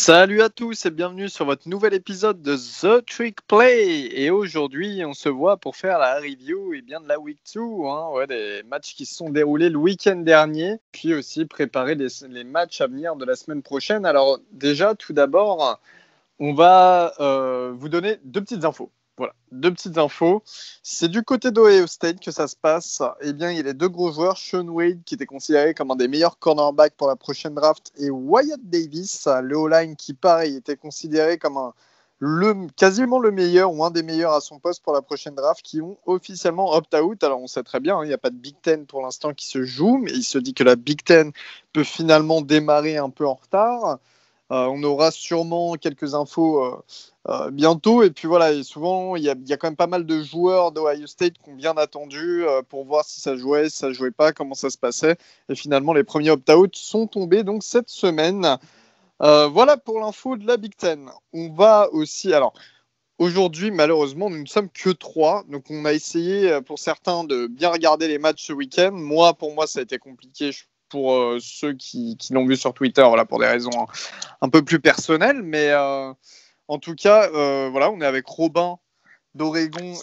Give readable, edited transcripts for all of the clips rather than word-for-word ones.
Salut à tous et bienvenue sur votre nouvel épisode de The Trick Play. Et aujourd'hui, on se voit pour faire la review de la Week 2, des matchs qui se sont déroulés le week-end dernier, puis aussi préparer les matchs à venir de la semaine prochaine. Alors déjà, tout d'abord, on va vous donner deux petites infos. Voilà, deux petites infos. C'est du côté d'Ohio State que ça se passe. Eh bien, il y a les deux gros joueurs, Sean Wade, qui était considéré comme un des meilleurs cornerbacks pour la prochaine draft, et Wyatt Davis, le O-line, qui, pareil, était considéré comme quasiment le meilleur ou un des meilleurs à son poste pour la prochaine draft, qui ont officiellement opt-out. Alors, on sait très bien, il n'y a pas de Big Ten pour l'instant qui se joue, mais il se dit que la Big Ten peut finalement démarrer un peu en retard. On aura sûrement quelques infos bientôt. Et puis voilà, et souvent, il y a quand même pas mal de joueurs d'Ohio State qui ont bien attendu pour voir si ça jouait, si ça jouait pas, comment ça se passait. Et finalement, les premiers opt-out sont tombés donc cette semaine. Voilà pour l'info de la Big Ten. On va aussi... Alors, aujourd'hui, malheureusement, nous ne sommes que 3. Donc, on a essayé pour certains de bien regarder les matchs ce week-end. Pour moi, ça a été compliqué. Pour ceux qui l'ont vu sur Twitter, voilà, pour des raisons un peu plus personnelles. Mais en tout cas, voilà, on est avec Robin d'Oregon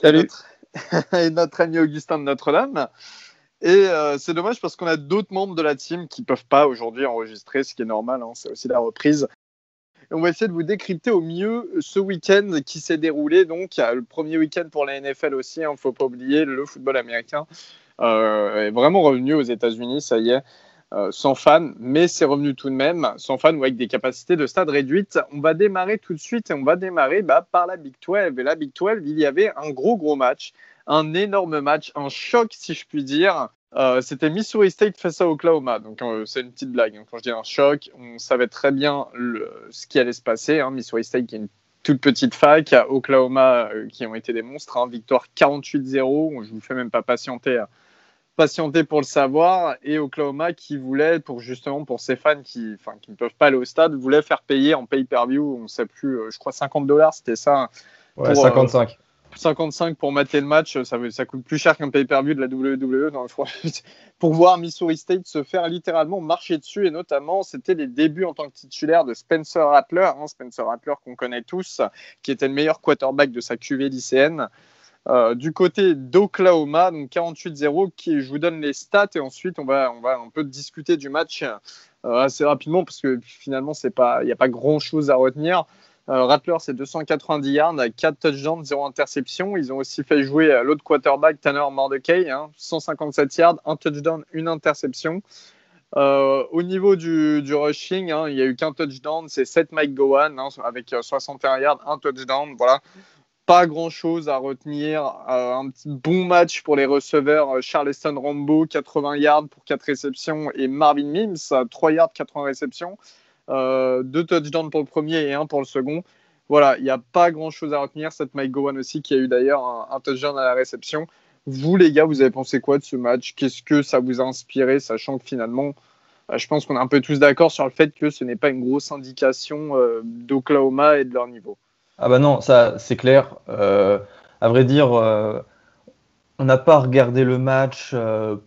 et notre ami Augustin de Notre-Dame. Et c'est dommage parce qu'on a d'autres membres de la team qui ne peuvent pas aujourd'hui enregistrer, ce qui est normal, c'est aussi la reprise. Et on va essayer de vous décrypter au mieux ce week-end qui s'est déroulé. Donc, le premier week-end pour la NFL aussi, il ne faut pas oublier, le football américain est vraiment revenu aux États-Unis, ça y est. Sans fans, mais c'est revenu tout de même, sans fans ou avec des capacités de stade réduites. On va démarrer tout de suite et on va démarrer par la Big 12. Et la Big 12, il y avait un gros match, un énorme match, un choc si je puis dire. C'était Missouri State face à Oklahoma. Donc c'est une petite blague. Quand je dis un choc, on savait très bien ce qui allait se passer. Missouri State qui est une toute petite fac, Oklahoma qui ont été des monstres. Victoire 48-0. Je ne vous fais même pas patienter pour le savoir, et Oklahoma qui voulait, pour ses fans qui ne peuvent pas aller au stade, voulait faire payer en pay-per-view, on ne sait plus, je crois $50, c'était ça. Ouais, 55. 55 pour mater le match, ça coûte plus cher qu'un pay-per-view de la WWE. Non, je crois, pour voir Missouri State se faire littéralement marcher dessus, et notamment, c'était les débuts en tant que titulaire de Spencer Rattler, Spencer Rattler qu'on connaît tous, qui était le meilleur quarterback de sa QV lycéenne. Du côté d'Oklahoma, donc 48-0, je vous donne les stats et ensuite on va un peu discuter du match assez rapidement parce que finalement il n'y a pas grand chose à retenir. Rattler, c'est 290 yards, 4 touchdowns, 0 interception. Ils ont aussi fait jouer l'autre quarterback, Tanner Mordecai, 157 yards, 1 touchdown, 1 interception. Au niveau du rushing, il n'y a eu qu'un touchdown, c'est Seth McGowan avec 61 yards, 1 touchdown. Voilà. Pas grand-chose à retenir. Un petit bon match pour les receveurs. Charleston Rambo, 80 yards pour 4 réceptions. Et Marvin Mims, 3 yards, 80 réceptions. 2 touchdowns pour le premier et 1 pour le second. Voilà, il n'y a pas grand-chose à retenir. Cette Mike Gowan aussi, qui a eu d'ailleurs un touchdown à la réception. Vous, les gars, vous avez pensé quoi de ce match? Qu'est-ce que ça vous a inspiré, sachant que finalement, je pense qu'on est un peu tous d'accord sur le fait que ce n'est pas une grosse indication d'Oklahoma et de leur niveau. Ah bah non, ça c'est clair. À vrai dire, on n'a pas regardé le match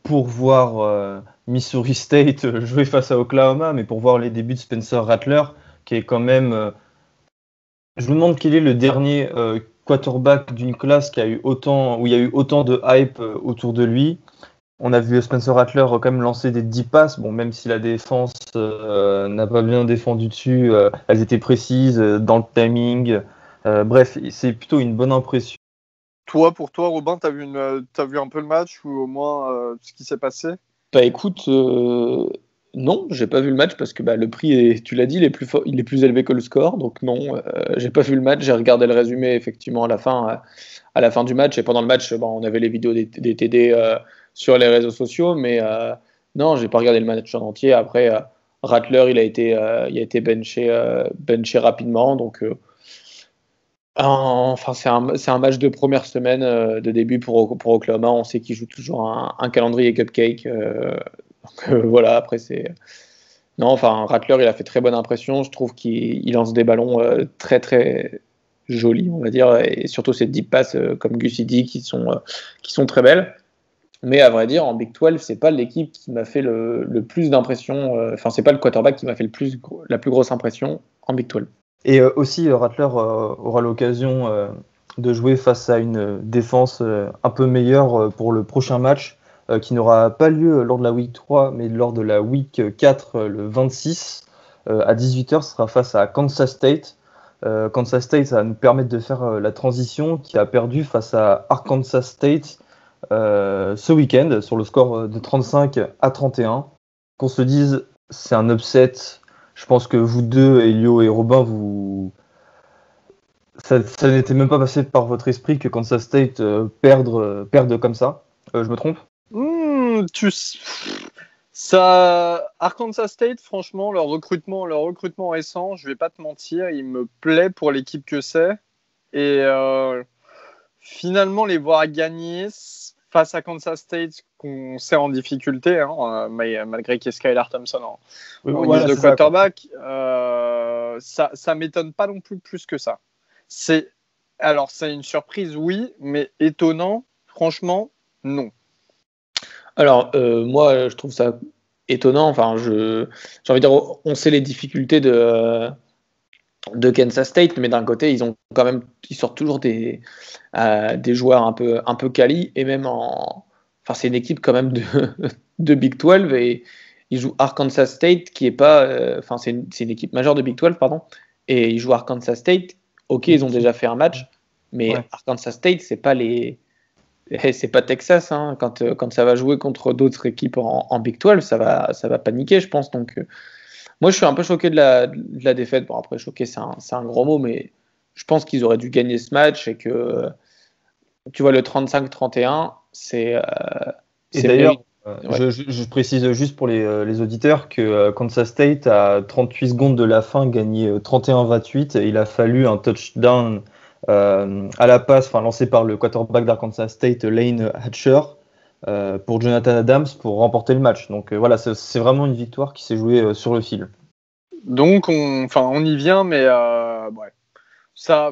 pour voir Missouri State jouer face à Oklahoma, mais pour voir les débuts de Spencer Rattler, qui est quand même... je me demande quel est le dernier quarterback d'une classe où il y a eu autant de hype autour de lui. On a vu Spencer Rattler quand même lancer des 10 passes, même si la défense n'a pas bien défendu dessus, elles étaient précises dans le timing. Bref, c'est plutôt une bonne impression. Pour toi, Robin, t'as vu un peu le match ou au moins ce qui s'est passé? Bah écoute, non, j'ai pas vu le match parce que le prix, tu l'as dit, il est plus élevé que le score. Donc non, j'ai pas vu le match. J'ai regardé le résumé effectivement à la fin du match. Et pendant le match, on avait les vidéos des TD sur les réseaux sociaux. Mais non, j'ai pas regardé le match en entier. Après, Rattler, il a été benché rapidement. Donc c'est un match de première semaine de début pour Oklahoma. On sait qu'ils jouent toujours un calendrier cupcake. Voilà, après c'est... Non, Rattler, il a fait très bonne impression. Je trouve qu'il lance des ballons très très jolis, on va dire, et surtout ces deep passes comme Gus dit qui sont très belles. Mais à vrai dire, en Big 12, c'est pas l'équipe qui m'a fait le plus d'impression. Enfin, c'est pas le quarterback qui m'a fait la plus grosse impression en Big 12. Et aussi, Rattler aura l'occasion de jouer face à une défense un peu meilleure pour le prochain match, qui n'aura pas lieu lors de la Week 3, mais lors de la Week 4, le 26, à 18h, ce sera face à Kansas State. Kansas State, ça va nous permettre de faire la transition, qui a perdu face à Arkansas State ce week-end sur le score de 35-31. Qu'on se dise, c'est un upset. Je pense que vous deux, Elio et Robin, ça n'était même pas passé par votre esprit que Kansas State perde comme ça. Je me trompe? Ça, Arkansas State, franchement, leur recrutement récent, je vais pas te mentir, il me plaît pour l'équipe que c'est. Et finalement, les voir gagner face à Kansas State, qu'on sait en difficulté, malgré qu'il y ait Skylar Thompson en guise de quarterback, ça m'étonne pas non plus que ça. C'est une surprise, oui, mais étonnant, franchement, non. Alors, moi, je trouve ça étonnant. Enfin, j'ai envie de dire, on sait les difficultés de Kansas State, mais d'un côté, ils sortent toujours des joueurs un peu quali, et même enfin, c'est une équipe quand même de Big 12, et ils jouent Arkansas State, qui est pas, enfin, c'est une équipe majeure de Big 12, pardon, et ils jouent Arkansas State. Ok, ils ont déjà fait un match, mais ouais. Arkansas State, c'est pas Texas, hein. Quand ça va jouer contre d'autres équipes en Big 12, ça va paniquer, je pense. Donc, moi, je suis un peu choqué de la défaite. Bon, après, choqué, c'est un gros mot, mais je pense qu'ils auraient dû gagner ce match, et que, tu vois, le 35-31, c'est et d'ailleurs, je précise juste pour les auditeurs que Kansas State, à 38 secondes de la fin, gagnait 31-28, et il a fallu un touchdown à la passe, lancé par le quarterback d'Arkansas State, Lane Hatcher, pour Jonathan Adams, pour remporter le match. Donc voilà, c'est vraiment une victoire qui s'est jouée sur le fil. Donc on y vient, mais ouais, ça,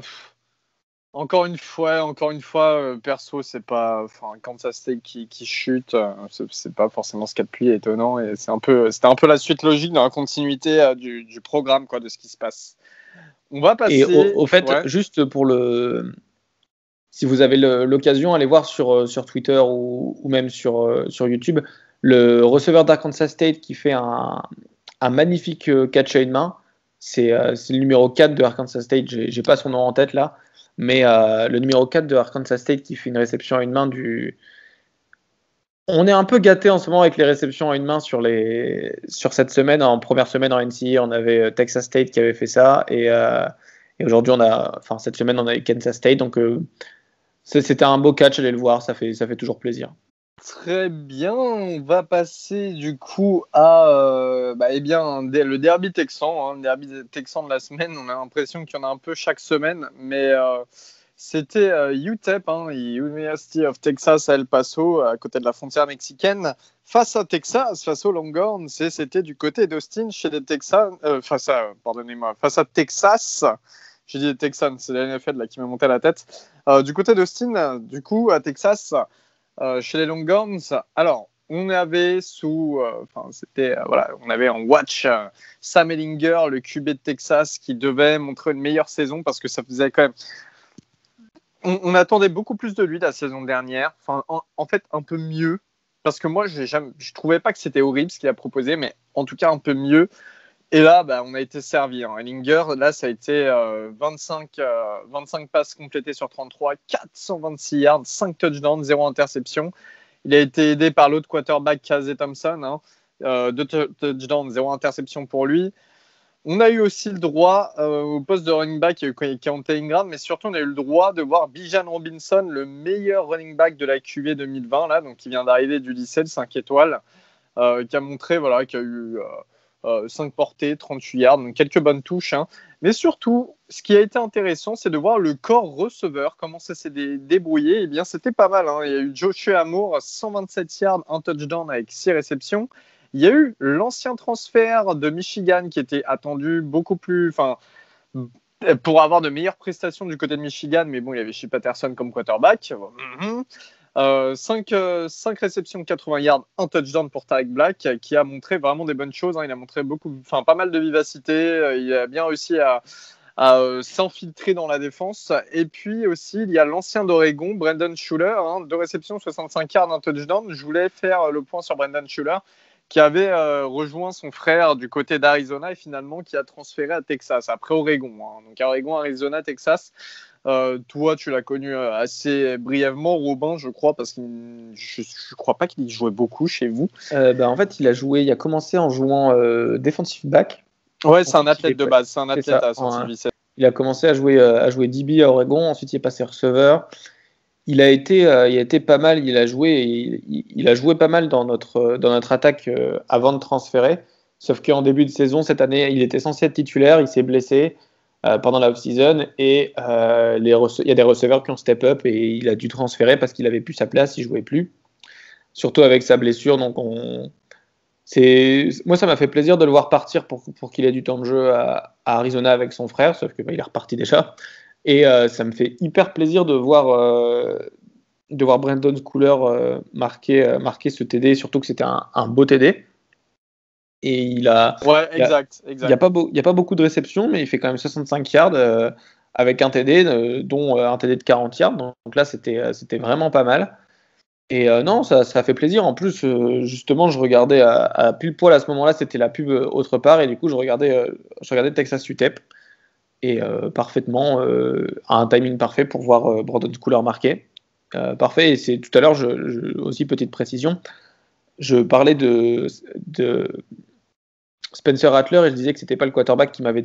encore une fois, perso, c'est pas, Kansas State qui chute, c'est pas forcément ce qu'il y a de plus étonnant, et c'était un peu la suite logique dans la continuité du programme, quoi, de ce qui se passe. On va passer. Et au fait, juste pour si vous avez l'occasion, allez voir sur Twitter ou même sur YouTube, le receveur d'Arkansas State qui fait un magnifique catch à une main. C'est le numéro 4 de Arkansas State. J'ai pas son nom en tête là, mais le numéro 4 de Arkansas State qui fait une réception à une main On est un peu gâté en ce moment avec les réceptions à une main sur cette semaine. En première semaine en NCAA, on avait Texas State qui avait fait ça, et aujourd'hui cette semaine on a Kansas State. Donc c'était un beau catch, allez le voir, ça fait toujours plaisir. Très bien, on va passer du coup à le derby texan, le derby texan de la semaine. On a l'impression qu'il y en a un peu chaque semaine, mais c'était UTEP, University of Texas à El Paso, à côté de la frontière mexicaine, face aux Longhorns. C'était du côté d'Austin, chez les Texans, face à Texas. J'ai dit les Texans, c'est la NFL là qui m'a monté à la tête. Du côté d'Austin, du coup, à Texas, chez les Longhorns. Alors, on avait on avait en watch Sam Ehlinger, le QB de Texas, qui devait montrer une meilleure saison, parce que ça faisait quand même. On attendait beaucoup plus de lui la saison dernière. En fait, un peu mieux, parce que moi, je trouvais pas que c'était horrible ce qu'il a proposé, mais en tout cas un peu mieux. Et là, on a été servi. Ehlinger, là, ça a été 25 passes complétées sur 33, 426 yards, 5 touchdowns, 0 interception. Il a été aidé par l'autre quarterback, Casey Thompson, 2 touchdowns, 0 interception pour lui. On a eu aussi le droit au poste de running back Keontae Ingram, mais surtout on a eu le droit de voir Bijan Robinson, le meilleur running back de la QV 2020, là, donc qui vient d'arriver du lycée de 5 étoiles, qui a montré qu'il a eu 5 portées, 38 yards, donc quelques bonnes touches. Mais surtout, ce qui a été intéressant, c'est de voir le corps receveur, comment ça s'est débrouillé. Eh bien, c'était pas mal. Il y a eu Joshua Moore, 127 yards, un touchdown avec 6 réceptions. Il y a eu l'ancien transfert de Michigan qui était attendu beaucoup plus, pour avoir de meilleures prestations du côté de Michigan, mais bon, il y avait Shea Patterson comme quarterback. 5 réceptions de 80 yards, un touchdown pour Tariq Black, qui a montré vraiment des bonnes choses. Il a montré pas mal de vivacité. Il a bien réussi à s'infiltrer dans la défense. Et puis aussi, il y a l'ancien d'Oregon, Brandon Schuler, 2 réceptions, 65 yards, un touchdown. Je voulais faire le point sur Brandon Schuler, qui avait rejoint son frère du côté d'Arizona et finalement qui a transféré à Texas, après Oregon. Donc Oregon, Arizona, Texas. Toi, tu l'as connu assez brièvement, Robin, je crois, parce que je ne crois pas qu'il jouait beaucoup chez vous. En fait, il a commencé en jouant defensive back. Ouais, c'est un athlète de base, c'est un athlète à Saint-Sylvie. Il a commencé à jouer DB à Oregon, ensuite il est passé receveur. Il a été pas mal, il a joué pas mal dans notre attaque avant de transférer, sauf qu'en début de saison, cette année, il était censé être titulaire, il s'est blessé pendant la off-season et il y a des receveurs qui ont step up et il a dû transférer parce qu'il avait plus sa place, il jouait plus, surtout avec sa blessure. Donc moi, ça m'a fait plaisir de le voir partir pour qu'il ait du temps de jeu à Arizona avec son frère, sauf que il est reparti déjà. Et ça me fait hyper plaisir de voir Brandon Schooler marquer ce TD, surtout que c'était un beau TD. Et il a. Ouais, exact. Il n'y a pas beaucoup de réceptions, mais il fait quand même 65 yards avec un TD, dont un TD de 40 yards. Donc là, c'était vraiment pas mal. Et non, ça fait plaisir. En plus, justement, je regardais à pile poil à ce moment-là, c'était la pub autre part, et du coup, je regardais Texas UTEP, et parfaitement, à un timing parfait pour voir Brandon Schooler marquer. Parfait. Et c'est tout à l'heure, aussi petite précision, je parlais de Spencer Rattler et je disais que c'était pas le quarterback qui m'avait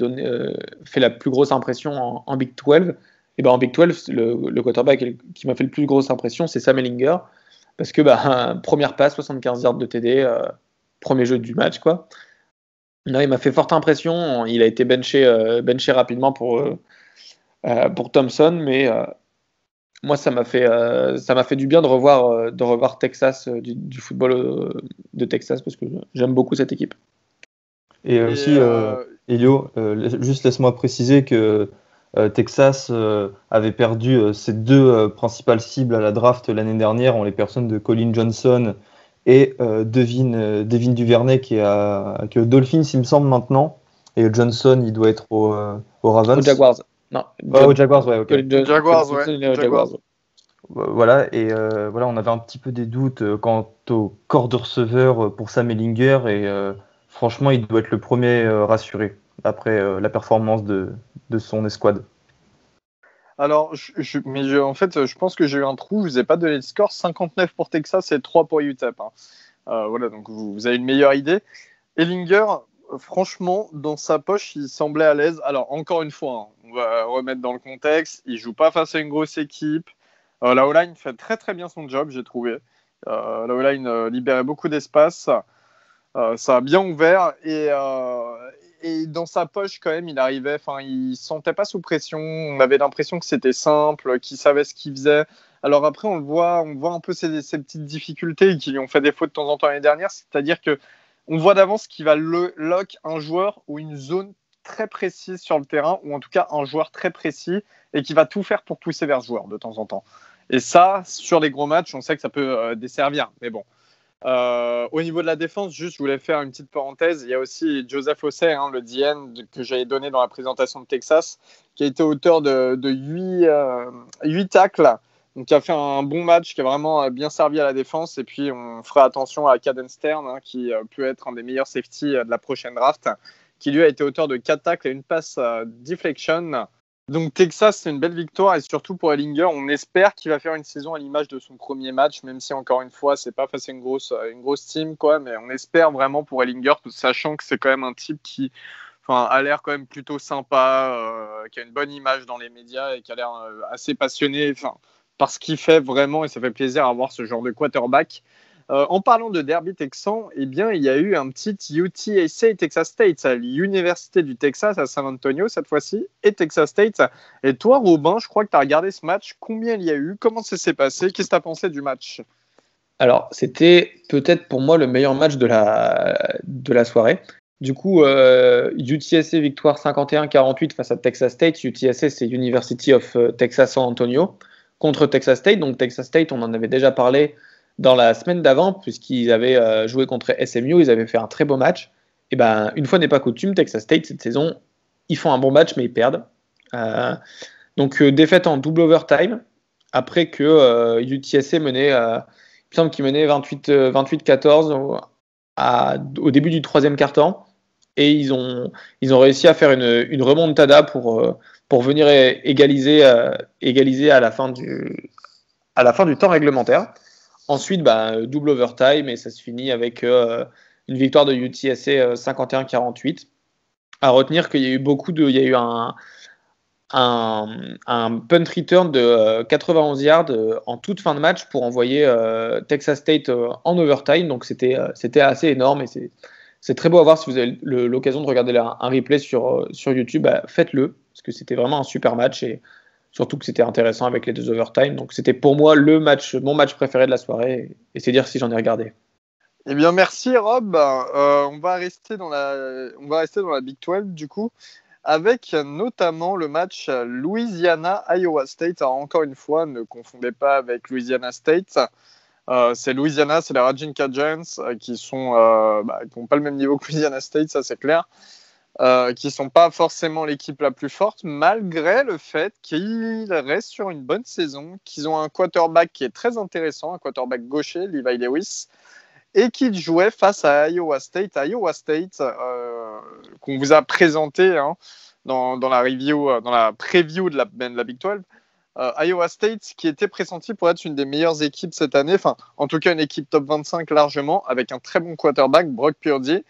fait la plus grosse impression en Big 12. Et ben en Big 12, le quarterback qui m'a fait le plus grosse impression, c'est Sam Ehlinger. Parce que première passe, 75 yards de TD, premier jeu du match, quoi. Non, il m'a fait forte impression. Il a été benché rapidement pour Thompson, mais moi ça m'a fait du bien de revoir Texas, du football de Texas, parce que j'aime beaucoup cette équipe. Et aussi, Elio, juste laisse-moi préciser que Texas avait perdu ses 2 principales cibles à la draft l'année dernière en les personnes de Colin Johnson et Devin Duvernay qui est aux Dolphins, il me semble, maintenant. Et Johnson, il doit être aux Ravens. Aux Jaguars. Non. Aux Jaguars, ouais, ok. Jaguars. Voilà, et voilà, on avait un petit peu des doutes quant au corps de receveur pour Sam Ehlinger, et franchement, il doit être le premier rassuré après la performance de son escouade. Alors, en fait, je pense que j'ai eu un trou. Je ne vous ai pas donné le score. 59 pour Texas et 3 pour UTEP. Voilà, donc vous avez une meilleure idée. Ehlinger, franchement, dans sa poche, il semblait à l'aise. Alors, encore une fois, on va remettre dans le contexte. Il ne joue pas face à une grosse équipe. La O-line fait très très bien son job, j'ai trouvé. La O-line libérait beaucoup d'espace. Ça a bien ouvert et dans sa poche quand même, il sentait pas sous pression. On avait l'impression que c'était simple, qu'il savait ce qu'il faisait. Alors après, on voit un peu ces petites difficultés qui lui ont fait défaut de temps en temps l'année dernière. C'est-à-dire que on voit d'avance qu'il va lock un joueur ou une zone très précise sur le terrain, ou en tout cas un joueur très précis, et qui va tout faire pour pousser vers ce joueur de temps en temps. Et ça, sur les gros matchs, on sait que ça peut desservir. Mais bon. Au niveau de la défense, juste, je voulais faire une petite parenthèse. Il y a aussi Joseph Ossai, le DN que j'avais donné dans la présentation de Texas, qui a été auteur de 8 tacles, donc qui a fait un bon match, qui a vraiment bien servi à la défense. Et puis, on fera attention à Caden Stern, qui peut être un des meilleurs safety de la prochaine draft, qui lui a été auteur de 4 tacles et une passe deflection. Donc Texas, c'est une belle victoire, et surtout pour Ehlinger, on espère qu'il va faire une saison à l'image de son premier match, même si encore une fois, c'est pas face à une grosse team, quoi, mais on espère vraiment pour Ehlinger, sachant que c'est quand même un type qui a l'air quand même plutôt sympa, qui a une bonne image dans les médias et qui a l'air assez passionné par ce qu'il fait vraiment, et ça fait plaisir à voir ce genre de quarterback. En parlant de derby texan, eh bien, il y a eu un petit UTSA Texas State, à l'Université du Texas à San Antonio cette fois-ci, et Texas State. Et toi, Robin, je crois que tu as regardé ce match. Combien il y a eu? Comment ça s'est passé? Qu'est-ce que tu as pensé du match? Alors, c'était peut-être pour moi le meilleur match de la soirée. Du coup, UTSA victoire 51-48 face à Texas State. UTSA, c'est University of Texas San Antonio. contre Texas State. Donc Texas State, on en avait déjà parlé dans la semaine d'avant, puisqu'ils avaient joué contre SMU, ils avaient fait un très beau match. Et ben, une fois n'est pas coutume, Texas State, cette saison, ils font un bon match, mais ils perdent. Donc défaite en double overtime, après que UTSA menait, il me semble qu'ils menaient 28-14 au début du troisième quart-temps. Et ils ont réussi à faire une remontada pour venir égaliser à la fin du temps réglementaire. Ensuite, double overtime et ça se finit avec une victoire de UTSA 51-48. À retenir qu'il y a eu il y a eu un punt return de 91 yards en toute fin de match pour envoyer Texas State en overtime. Donc c'était assez énorme et c'est très beau à voir. Si vous avez l'occasion de regarder un replay sur YouTube, faites-le, parce que c'était vraiment un super match et surtout que c'était intéressant avec les 2 overtime. Donc c'était pour moi mon match préféré de la soirée, et c'est dire si j'en ai regardé. Eh bien, merci Rob. On va rester dans la Big 12 du coup, avec notamment le match Louisiana-Iowa State. Alors, encore une fois, ne confondez pas avec Louisiana State. C'est Louisiana, c'est les Raging Cajuns qui n'ont pas le même niveau que Louisiana State, ça c'est clair. Qui sont pas forcément l'équipe la plus forte, malgré le fait qu'ils restent sur une bonne saison, qu'ils ont un quarterback qui est très intéressant, un quarterback gaucher, Levi Lewis, et qu'ils jouaient face à Iowa State. Iowa State, qu'on vous a présenté dans la review, dans la preview de la Big 12. Iowa State qui était pressenti pour être une des meilleures équipes cette année, enfin en tout cas une équipe top 25 largement, avec un très bon quarterback, Brock Purdy.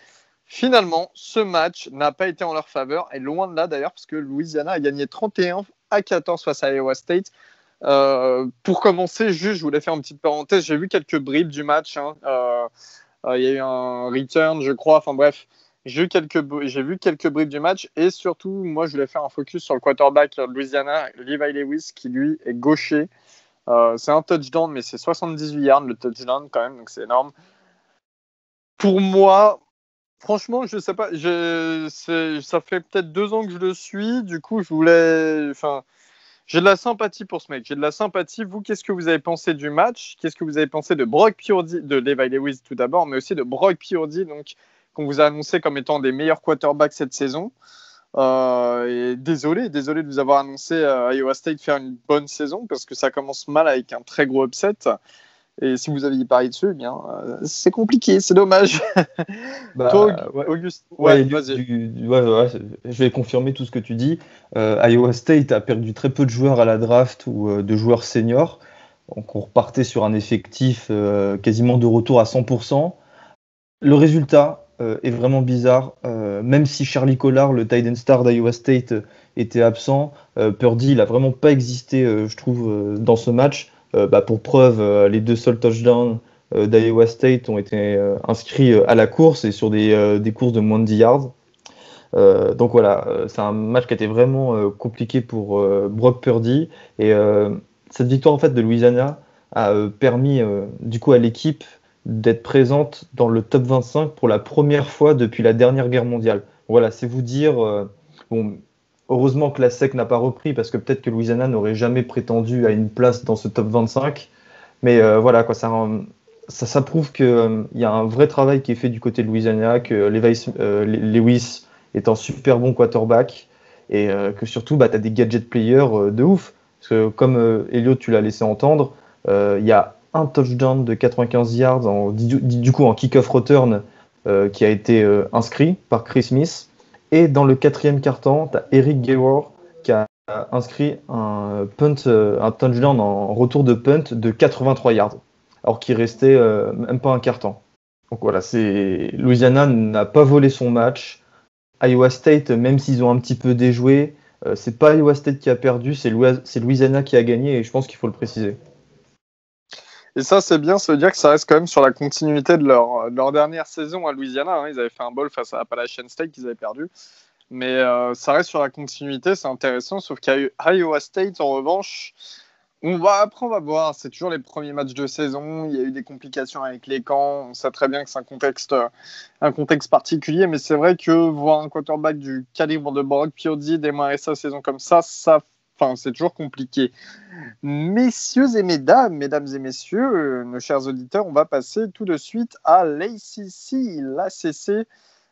Finalement, ce match n'a pas été en leur faveur, et loin de là d'ailleurs, parce que Louisiana a gagné 31-14 face à Iowa State. Pour commencer, je voulais faire une petite parenthèse, j'ai vu quelques bribes du match, il y a eu un return je crois, enfin bref, j'ai vu quelques bribes du match, et surtout moi je voulais faire un focus sur le quarterback de Louisiana, Levi Lewis, qui lui est gaucher. C'est un touchdown, mais c'est 78 yards le touchdown quand même, donc c'est énorme. Pour moi, franchement, je sais pas, ça fait peut-être 2 ans que je le suis, du coup j'ai de la sympathie pour ce mec. J'ai de la sympathie. Vous, qu'est-ce que vous avez pensé du match? Qu'est-ce que vous avez pensé de Brock Purdy, de Levi Lewis tout d'abord, mais aussi de Brock Purdy, donc qu'on vous a annoncé comme étant des meilleurs quarterbacks cette saison. Et désolé de vous avoir annoncé Iowa State faire une bonne saison, parce que ça commence mal avec un très gros upset. Et si vous aviez parié dessus, eh bien, c'est compliqué, c'est dommage. Toi, Auguste, vas-y. Je vais confirmer tout ce que tu dis. Iowa State a perdu très peu de joueurs à la draft ou de joueurs seniors. Donc on repartait sur un effectif quasiment de retour à 100%. Le résultat est vraiment bizarre. Même si Charlie Collard, le tight end star d'Iowa State, était absent, Purdy n'a vraiment pas existé, je trouve, dans ce match. Pour preuve, les 2 seuls touchdowns d'Iowa State ont été inscrits à la course et sur des courses de moins de 10 yards. Donc voilà, c'est un match qui a été vraiment compliqué pour Brock Purdy. Et cette victoire en fait de Louisiana a permis du coup à l'équipe d'être présente dans le top 25 pour la première fois depuis la dernière guerre mondiale. Voilà, c'est vous dire. Heureusement que la SEC n'a pas repris, parce que peut-être que Louisiana n'aurait jamais prétendu à une place dans ce top 25. Mais voilà, quoi, ça prouve qu'il y a un vrai travail qui est fait du côté de Louisiana, que Lewis est un super bon quarterback, et que surtout, tu as des gadget players de ouf. Parce que comme Elliot, tu l'as laissé entendre, il y a un touchdown de 95 yards du coup en kick-off return qui a été inscrit par Chris Smith. Et dans le 4e quart-temps, tu as Eric Gaylor qui a inscrit un touchdown en retour de punt de 83 yards, alors qu'il restait même pas un quart-temps. Donc voilà, Louisiana n'a pas volé son match. Iowa State, même s'ils ont un petit peu déjoué, c'est pas Iowa State qui a perdu, c'est Louisiana qui a gagné, et je pense qu'il faut le préciser. Et ça, c'est bien, ça veut dire que ça reste quand même sur la continuité de leur dernière saison à Louisiana. Ils avaient fait un bowl face à Appalachian State qu'ils avaient perdu. Mais ça reste sur la continuité, c'est intéressant. Sauf qu'à Iowa State, en revanche, après, on va voir. C'est toujours les premiers matchs de saison. Il y a eu des complications avec les camps. On sait très bien que c'est un contexte particulier. Mais c'est vrai que voir un quarterback du calibre de Brock Purdy démarrer sa saison comme ça, c'est toujours compliqué. Messieurs et mesdames et messieurs, nos chers auditeurs, on va passer tout de suite à l'ACC,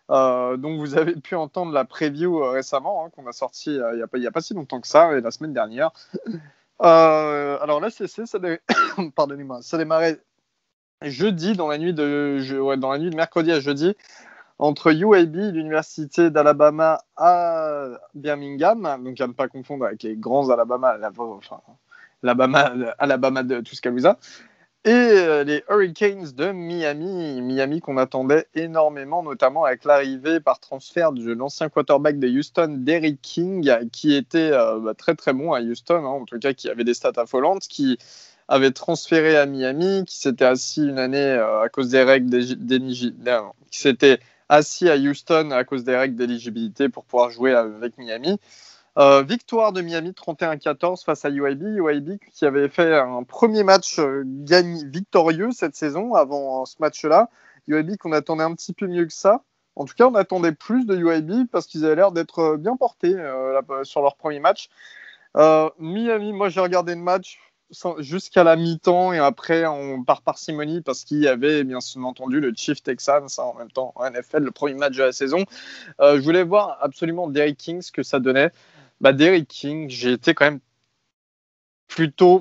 dont vous avez pu entendre la preview récemment, qu'on a sorti il n'y a pas si longtemps que ça, la semaine dernière. Alors l'ACC, pardonnez-moi, ça démarrait jeudi, dans la nuit de mercredi à jeudi, entre UAB, l'université d'Alabama à Birmingham, donc à ne pas confondre avec les grands Alabama de Tuscaloosa, et les Hurricanes de Miami qu'on attendait énormément, notamment avec l'arrivée par transfert de l'ancien quarterback de Houston, Derek King, qui était très très bon à Houston, en tout cas qui avait des stats affolantes, qui avait transféré à Miami, qui s'était assis une année à cause des règles qui s'était assis à Houston à cause des règles d'éligibilité pour pouvoir jouer avec Miami. Victoire de Miami 31-14 face à UAB qui avait fait un premier match victorieux cette saison avant ce match-là. UAB qu'on attendait un petit peu mieux que ça. En tout cas, on attendait plus de UAB parce qu'ils avaient l'air d'être bien portés sur leur premier match. Miami, moi j'ai regardé le match jusqu'à la mi-temps et après par parcimonie parce qu'il y avait bien entendu le Chief Texans en même temps en NFL, le premier match de la saison. Je voulais voir absolument Derek King, ce que ça donnait. Derek King, j'ai été quand même plutôt...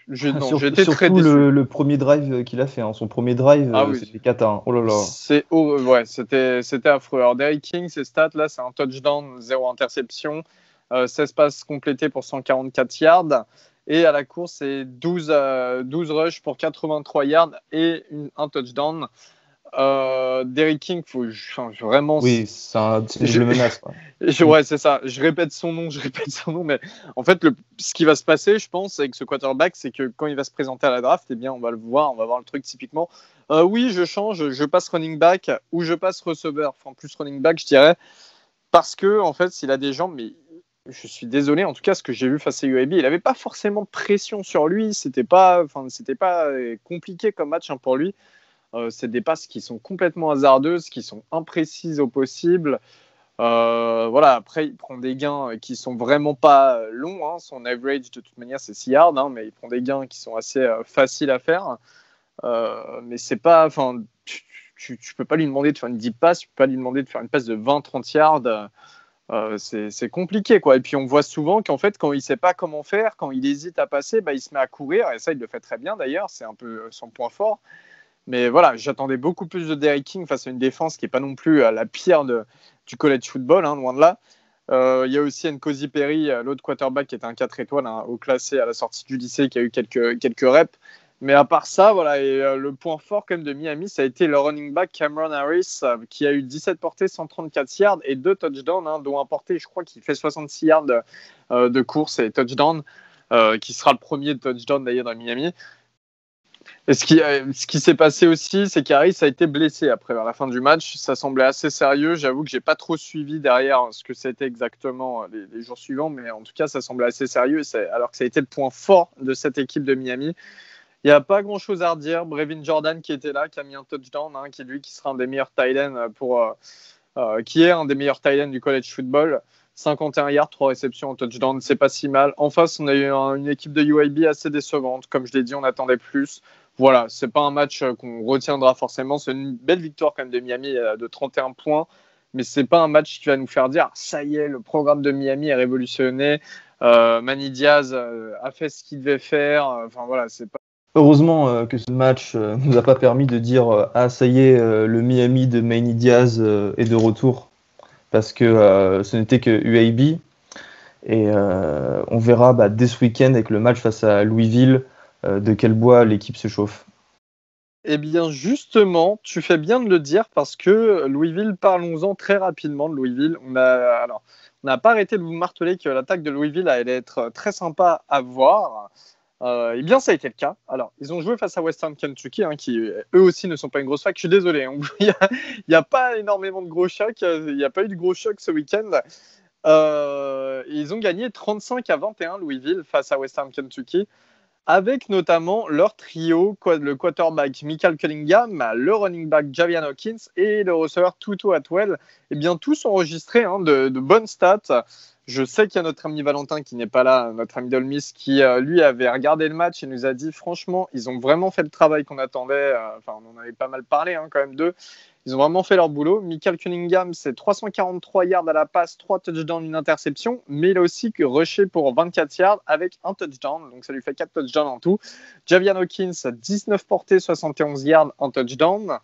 J'étais très déçu. Le premier drive qu'il a fait, son premier drive, c'était cata. Oh là là. C'était affreux. Alors Derek King, ses stats, là, c'est un touchdown, 0 interception, 16 passes complétées pour 144 yards. Et à la course, c'est 12 rushs pour 83 yards et un touchdown. Derek King, vraiment. Oui, c'est une menace. Ouais, c'est ça. Je répète son nom, mais en fait, ce qui va se passer, je pense, avec ce quarterback, c'est que quand il va se présenter à la draft, on va le voir, on va voir le truc typiquement. Oui, je change, je passe running back ou je passe receveur. Plus running back, je dirais, parce que en fait, s'il a des jambes, mais je suis désolé, en tout cas, ce que j'ai vu face à UAB, il n'avait pas forcément de pression sur lui. C'était pas compliqué comme match pour lui. C'est des passes qui sont complètement hasardeuses, qui sont imprécises au possible. Après, il prend des gains qui sont vraiment pas longs. Son average, de toute manière, c'est 6 yards, mais il prend des gains qui sont assez faciles à faire. Mais c'est pas... Tu peux pas lui demander de faire une deep pass, tu peux pas lui demander de faire une passe de 20-30 yards. C'est compliqué, quoi. Et puis on voit souvent qu'en fait, quand il sait pas comment faire, quand il hésite à passer, il se met à courir. Et ça, il le fait très bien d'ailleurs. C'est un peu son point fort. Mais voilà, j'attendais beaucoup plus de Derek King face à une défense qui n'est pas non plus la pire du college football, loin de là. Il y a aussi Nkosi Perry, l'autre quarterback qui était un 4 étoiles au classé à la sortie du lycée, qui a eu quelques reps. Mais à part ça, le point fort quand même de Miami, ça a été le running back Cameron Harris, qui a eu 17 portées, 134 yards et 2 touchdowns, dont un porté, je crois, qui fait 66 yards de course et touchdown, qui sera le premier touchdown d'ailleurs dans Miami. Et ce qui s'est passé aussi, c'est qu'Harris a été blessé après, vers la fin du match. Ça semblait assez sérieux. J'avoue que j'ai pas trop suivi derrière ce que c'était exactement les jours suivants, mais en tout cas, ça semblait assez sérieux. Alors que ça a été le point fort de cette équipe de Miami. Il n'y a pas grand-chose à redire. Brevin Jordan qui était là, qui a mis un touchdown, qui sera un des meilleurs tight ends qui est un des meilleurs tight ends du college football. 51 yards, 3 réceptions en touchdown, c'est pas si mal. En face, on a eu une équipe de UAB assez décevante. Comme je l'ai dit, on attendait plus. Voilà, c'est pas un match qu'on retiendra forcément. C'est une belle victoire quand même de Miami de 31 points. Mais c'est pas un match qui va nous faire dire ça y est, le programme de Miami est révolutionné. Manny Diaz a fait ce qu'il devait faire. C'est pas. Heureusement que ce match nous a pas permis de dire ça y est, le Miami de Manny Diaz est de retour. Parce que ce n'était que UAB. Et on verra dès ce week-end avec le match face à Louisville de quel bois l'équipe se chauffe. Eh bien justement, tu fais bien de le dire parce que Louisville, parlons-en très rapidement de Louisville. On n'a pas arrêté de vous marteler que l'attaque de Louisville allait être très sympa à voir. Eh bien, ça a été le cas. Alors, ils ont joué face à Western Kentucky, qui eux aussi ne sont pas une grosse fac. Je suis désolé, il n'y a pas énormément de gros chocs. Il n'y a pas eu de gros chocs ce week-end. Ils ont gagné 35-21 Louisville face à Western Kentucky, avec notamment leur trio, le quarterback Michael Cunningham, le running back Javian Hawkins et le receveur Tutu Atwell. Eh bien, tous enregistrés de bonnes stats. Je sais qu'il y a notre ami Valentin qui n'est pas là, notre ami Dolmis, qui lui avait regardé le match et nous a dit franchement, ils ont vraiment fait le travail qu'on attendait. Enfin, on en avait pas mal parlé quand même d'eux. Ils ont vraiment fait leur boulot. Michael Cunningham, c'est 343 yards à la passe, 3 touchdowns, une interception, mais il a aussi rushé pour 24 yards avec un touchdown, donc ça lui fait 4 touchdowns en tout. Javian Hawkins, 19 portées, 71 yards, un touchdown.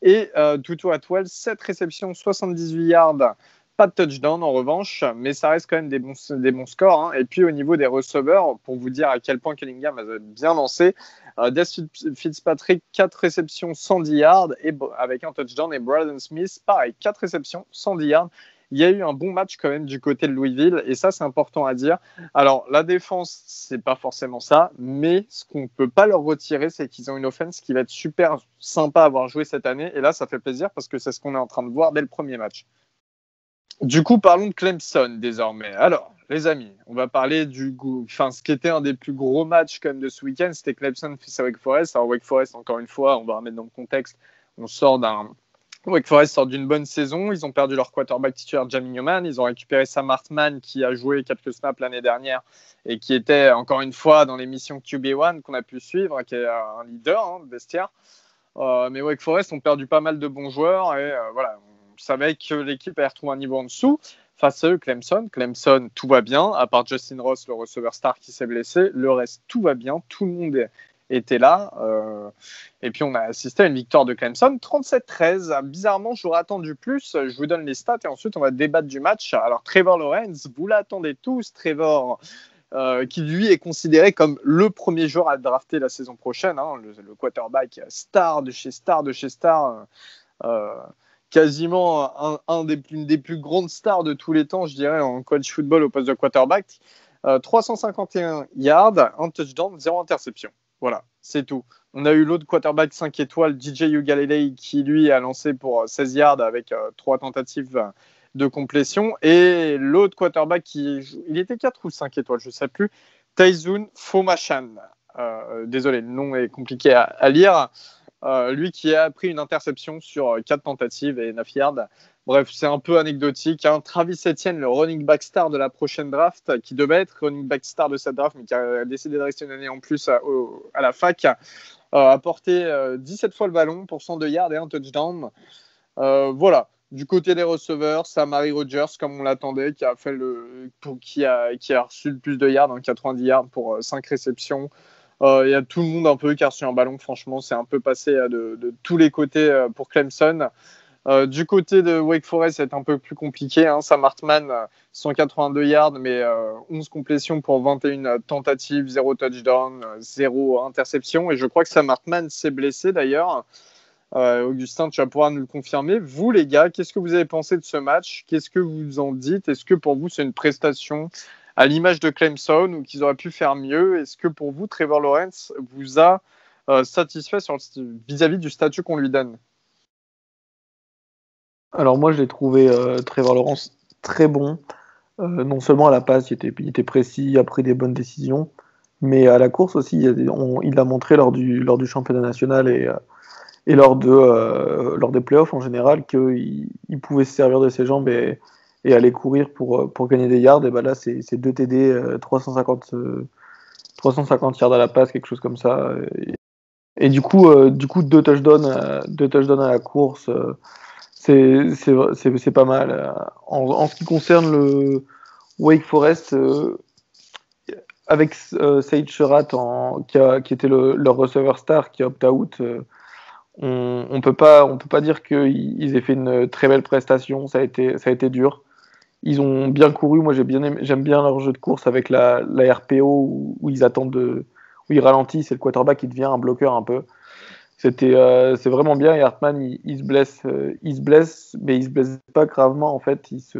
Et Tutu Atwell, 7 réceptions, 78 yards, pas de touchdown en revanche, mais ça reste quand même des bons scores. Et puis au niveau des receveurs, pour vous dire à quel point Cunningham a bien lancé, Des Fitzpatrick, 4 réceptions, 110 yards, avec un touchdown, et Braden Smith, pareil, 4 réceptions, 110 yards. Il y a eu un bon match quand même du côté de Louisville, et ça c'est important à dire. Alors la défense, c'est pas forcément ça, mais ce qu'on peut pas leur retirer, c'est qu'ils ont une offense qui va être super sympa à avoir joué cette année, et là ça fait plaisir parce que c'est ce qu'on est en train de voir dès le premier match. Du coup, parlons de Clemson désormais. Alors, les amis, on va parler ce qui était un des plus gros matchs quand même de ce week-end, c'était Clemson face à Wake Forest. Alors Wake Forest, encore une fois, on va remettre dans le contexte, Wake Forest sort d'une bonne saison. Ils ont perdu leur quarterback titulaire Jamie Newman. Ils ont récupéré Sam Hartman qui a joué quelques snaps l'année dernière et qui était encore une fois dans l'émission QB1 qu'on a pu suivre, qui est un leader de vestiaire. Mais Wake Forest ont perdu pas mal de bons joueurs et voilà. On savait que l'équipe allait retrouver un niveau en dessous. Face à eux, Clemson, tout va bien, à part Justin Ross, le receveur star qui s'est blessé. Le reste, tout va bien. Tout le monde était là. Et puis, on a assisté à une victoire de Clemson, 37-13. Bizarrement, j'aurais attendu plus. Je vous donne les stats et ensuite, on va débattre du match. Alors, Trevor Lawrence, vous l'attendez tous. Trevor, qui lui est considéré comme le premier joueur à drafter la saison prochaine. Le quarterback star de chez star. Quasiment une des plus grandes stars de tous les temps, je dirais, en college football au poste de quarterback. 351 yards, un touchdown, 0 interception. Voilà, c'est tout. On a eu l'autre quarterback 5 étoiles, DJ Uiagalelei, qui lui a lancé pour 16 yards avec 3 tentatives de complétion. Et l'autre quarterback, il était 4 ou 5 étoiles, je ne sais plus, Taizoun Fomachan. Désolé, le nom est compliqué à lire. Lui qui a pris une interception sur 4 tentatives et 9 yards. Bref, c'est un peu anecdotique. Travis Etienne, le running back star de la prochaine draft, qui devait être running back star de cette draft, mais qui a décidé de rester une année en plus à la fac, a porté 17 fois le ballon pour 102 yards et un touchdown. Voilà. Du côté des receveurs, Samari Rogers, comme on l'attendait, qui a reçu le plus de yards, 90 yards pour 5 réceptions. Il y a tout le monde un peu qui a reçu un ballon. Franchement, c'est un peu passé de tous les côtés pour Clemson. Du côté de Wake Forest, c'est un peu plus compliqué. Sam Hartman, 182 yards, mais 11 complétions pour 21 tentatives, 0 touchdown, 0 interception. Et je crois que Sam Hartman s'est blessé d'ailleurs. Augustin, tu vas pouvoir nous le confirmer. Vous, les gars, qu'est-ce que vous avez pensé de ce match? Qu'est-ce que vous en dites? Est-ce que pour vous, c'est une prestation à l'image de Clemson ou qu'ils auraient pu faire mieux? Est-ce que pour vous, Trevor Lawrence vous a satisfait vis-à-vis du statut qu'on lui donne? Alors moi, je l'ai trouvé Trevor Lawrence très bon. Non seulement à la passe, il était précis, a pris des bonnes décisions, mais à la course aussi, il a montré lors du championnat national et lors des playoffs en général qu'il pouvait se servir de ses jambes et aller courir pour gagner des yards. Et ben là, c'est 2 TD, 350 yards à la passe, quelque chose comme ça. Et du coup 2 touchdowns à la course, c'est pas mal. En ce qui concerne le Wake Forest, avec Sage Surratt qui était leur receveur star qui opt-out, on peut pas dire qu'ils aient fait une très belle prestation. Ça a été dur. Ils ont bien couru. Moi, j'aime bien leur jeu de course avec la RPO où ils attendent où ils ralentissent et le quarterback qui devient un bloqueur un peu. C'est vraiment bien. Et Hartman, il se blesse, mais il se blesse pas gravement en fait. Il se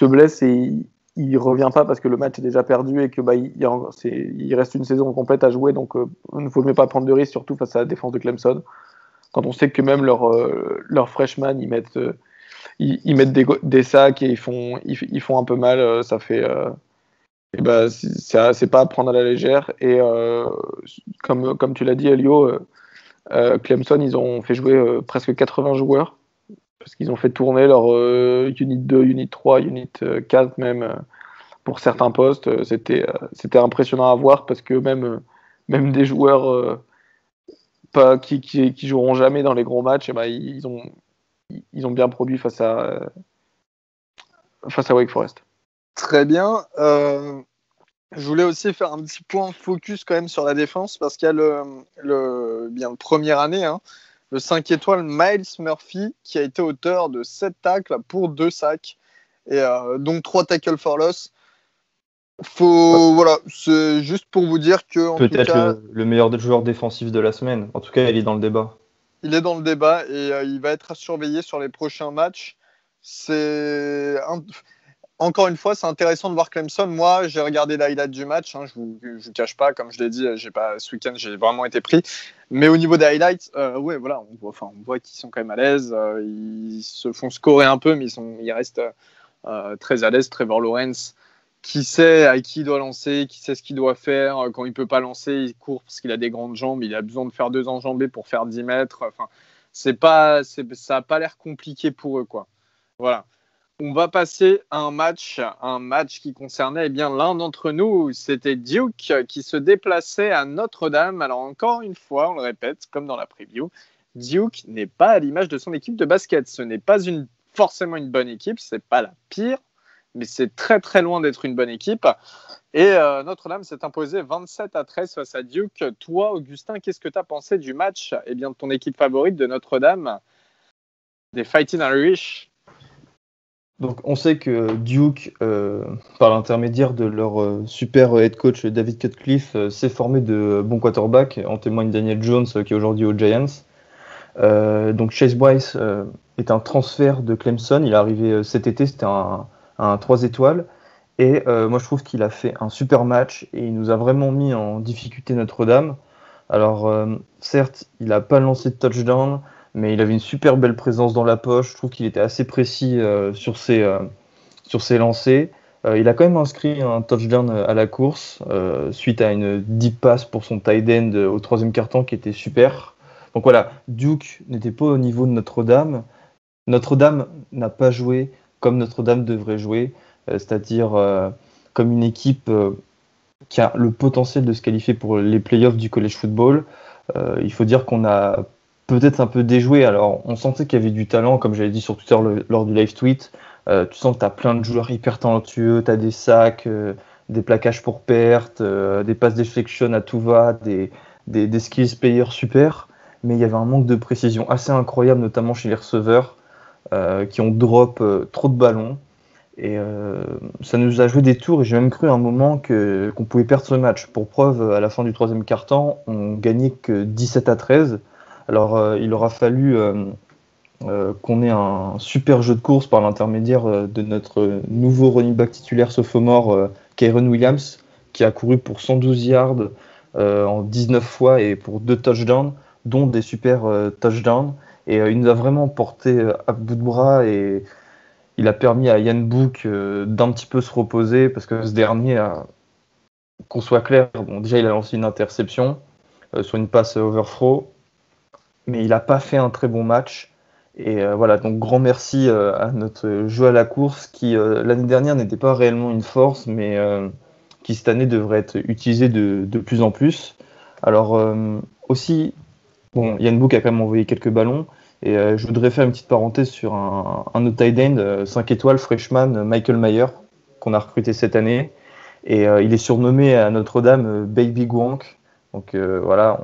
blesse et il revient pas parce que le match est déjà perdu et que il reste une saison complète à jouer. Donc, il ne faut mieux pas prendre de risques, surtout face à la défense de Clemson. Quand on sait que même leurs freshmen ils mettent des sacs et ils font un peu mal, ça fait c'est pas à prendre à la légère. Et comme tu l'as dit, Elio, Clemson, ils ont fait jouer presque 80 joueurs parce qu'ils ont fait tourner leur Unit 2, Unit 3, Unit 4 même pour certains postes. C'était impressionnant à voir parce que même des joueurs qui joueront jamais dans les gros matchs, eh ben, ils ont bien produit face à Wake Forest. Très bien. Je voulais aussi faire un petit point focus quand même sur la défense parce qu'il y a le première année, hein, le 5 étoiles Miles Murphy qui a été auteur de 7 tacles pour 2 sacs et donc 3 tackles for loss. Voilà, c'est juste pour vous dire que en Peut-être tout cas, le meilleur joueur défensif de la semaine. En tout cas, il est dans le débat. il est dans le débat et il va être à surveiller sur les prochains matchs. Encore une fois, c'est intéressant de voir Clemson. Moi, j'ai regardé l'highlight du match. Hein, je vous cache pas, comme je l'ai dit, ce week-end, j'ai vraiment été pris. Mais au niveau des highlights, ouais, voilà, on voit qu'ils sont quand même à l'aise. Ils se font scorer un peu, mais ils restent très à l'aise. Trevor Lawrence, qui sait à qui il doit lancer, qui sait ce qu'il doit faire. Quand il peut pas lancer, il court parce qu'il a des grandes jambes. Il a besoin de faire 2 enjambées pour faire 10 mètres. Enfin, ça n'a pas l'air compliqué pour eux, quoi. Voilà. On va passer à un match qui concernait l'un d'entre nous. C'était Duke qui se déplaçait à Notre-Dame. Alors encore une fois, on le répète, comme dans la preview, Duke n'est pas à l'image de son équipe de basket. Ce n'est pas forcément une bonne équipe, c'est pas la pire, mais c'est très très loin d'être une bonne équipe. Et Notre-Dame s'est imposé 27-13 face à Duke. Toi, Augustin, qu'est-ce que tu as pensé du match de ton équipe favorite de Notre-Dame, des Fighting Irish? Donc, on sait que Duke, par l'intermédiaire de leur super head coach David Cutcliffe, s'est formé de bons quarterbacks. En témoigne Daniel Jones, qui est aujourd'hui aux Giants. Donc, Chase Bryce est un transfert de Clemson. Il est arrivé cet été, c'était un 3 étoiles. Et moi, je trouve qu'il a fait un super match et il nous a vraiment mis en difficulté Notre-Dame. Alors, certes, il n'a pas lancé de touchdown, mais il avait une super belle présence dans la poche. Je trouve qu'il était assez précis sur ses lancers. Il a quand même inscrit un touchdown à la course suite à une deep pass pour son tight end au 3e quart-temps qui était super. Donc voilà, Duke n'était pas au niveau de Notre-Dame. Notre-Dame n'a pas joué comme Notre-Dame devrait jouer, c'est-à-dire comme une équipe qui a le potentiel de se qualifier pour les playoffs du college football. Il faut dire qu'on a peut-être un peu déjoué. Alors, on sentait qu'il y avait du talent, comme j'avais dit sur Twitter lors du live tweet. Tu sens que tu as plein de joueurs hyper talentueux, tu as des sacs, des plaquages pour perte, des passes deflection à tout va, des skills players super. Mais il y avait un manque de précision assez incroyable, notamment chez les receveurs, qui ont drop trop de ballons. Et ça nous a joué des tours et j'ai même cru à un moment qu'on pouvait perdre ce match. Pour preuve, à la fin du 3e quart-temps, on gagnait que 17-13. Alors il aura fallu qu'on ait un super jeu de course par l'intermédiaire de notre nouveau running back titulaire sophomore, Kyron Williams, qui a couru pour 112 yards en 19 fois et pour 2 touchdowns, dont des super touchdowns. Et il nous a vraiment porté à bout de bras et il a permis à Ian Book d'un petit peu se reposer parce que ce dernier, qu'on soit clair, bon, déjà il a lancé une interception sur une passe overthrow, mais il n'a pas fait un très bon match. Et voilà, donc grand merci à notre jeu à la course qui l'année dernière n'était pas réellement une force, mais qui cette année devrait être utilisé de plus en plus. Alors aussi, bon, Ian Book a quand même envoyé quelques ballons. Et je voudrais faire une petite parenthèse sur un autre tight end, 5 étoiles, freshman, Michael Mayer, qu'on a recruté cette année. Et il est surnommé à Notre-Dame Baby Gronk. Donc voilà,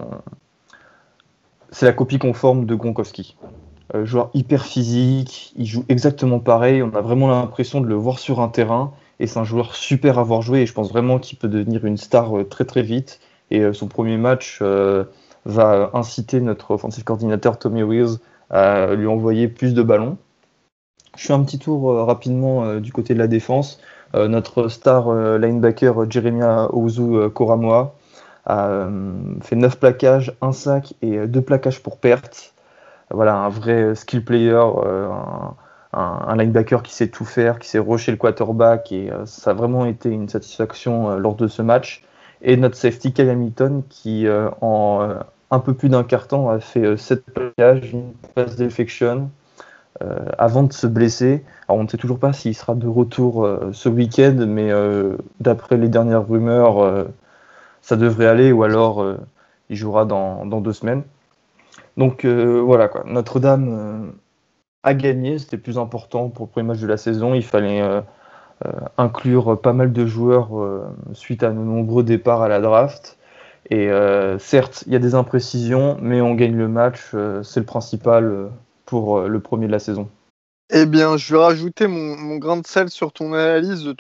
c'est la copie conforme de Gronkowski. Joueur hyper physique, il joue exactement pareil. On a vraiment l'impression de le voir sur un terrain. Et c'est un joueur super à voir jouer. Et je pense vraiment qu'il peut devenir une star très très vite. Et son premier match va inciter notre offensive coordinateur Tommy Wills à lui envoyer plus de ballons. Je fais un petit tour rapidement du côté de la défense. Notre star linebacker Jeremiah Owusu-Koramoah a fait 9 plaquages, 1 sac et 2 plaquages pour perte. Voilà, un vrai skill player, un linebacker qui sait tout faire, qui sait rusher le quarterback et ça a vraiment été une satisfaction lors de ce match. Et notre safety Kyle Hamilton qui en un peu plus d'un quart-temps a fait 7 plaquages, une passe deflection. avant de se blesser. Alors on ne sait toujours pas s'il sera de retour ce week-end, mais d'après les dernières rumeurs, ça devrait aller, ou alors il jouera dans 2 semaines. Donc voilà quoi, Notre-Dame a gagné, c'était plus important pour le premier match de la saison. Il fallait inclure pas mal de joueurs suite à nos nombreux départs à la draft. Et certes, il y a des imprécisions, mais on gagne le match, c'est le principal pour le premier de la saison. Eh bien, je vais rajouter mon grain de sel sur ton analyse. De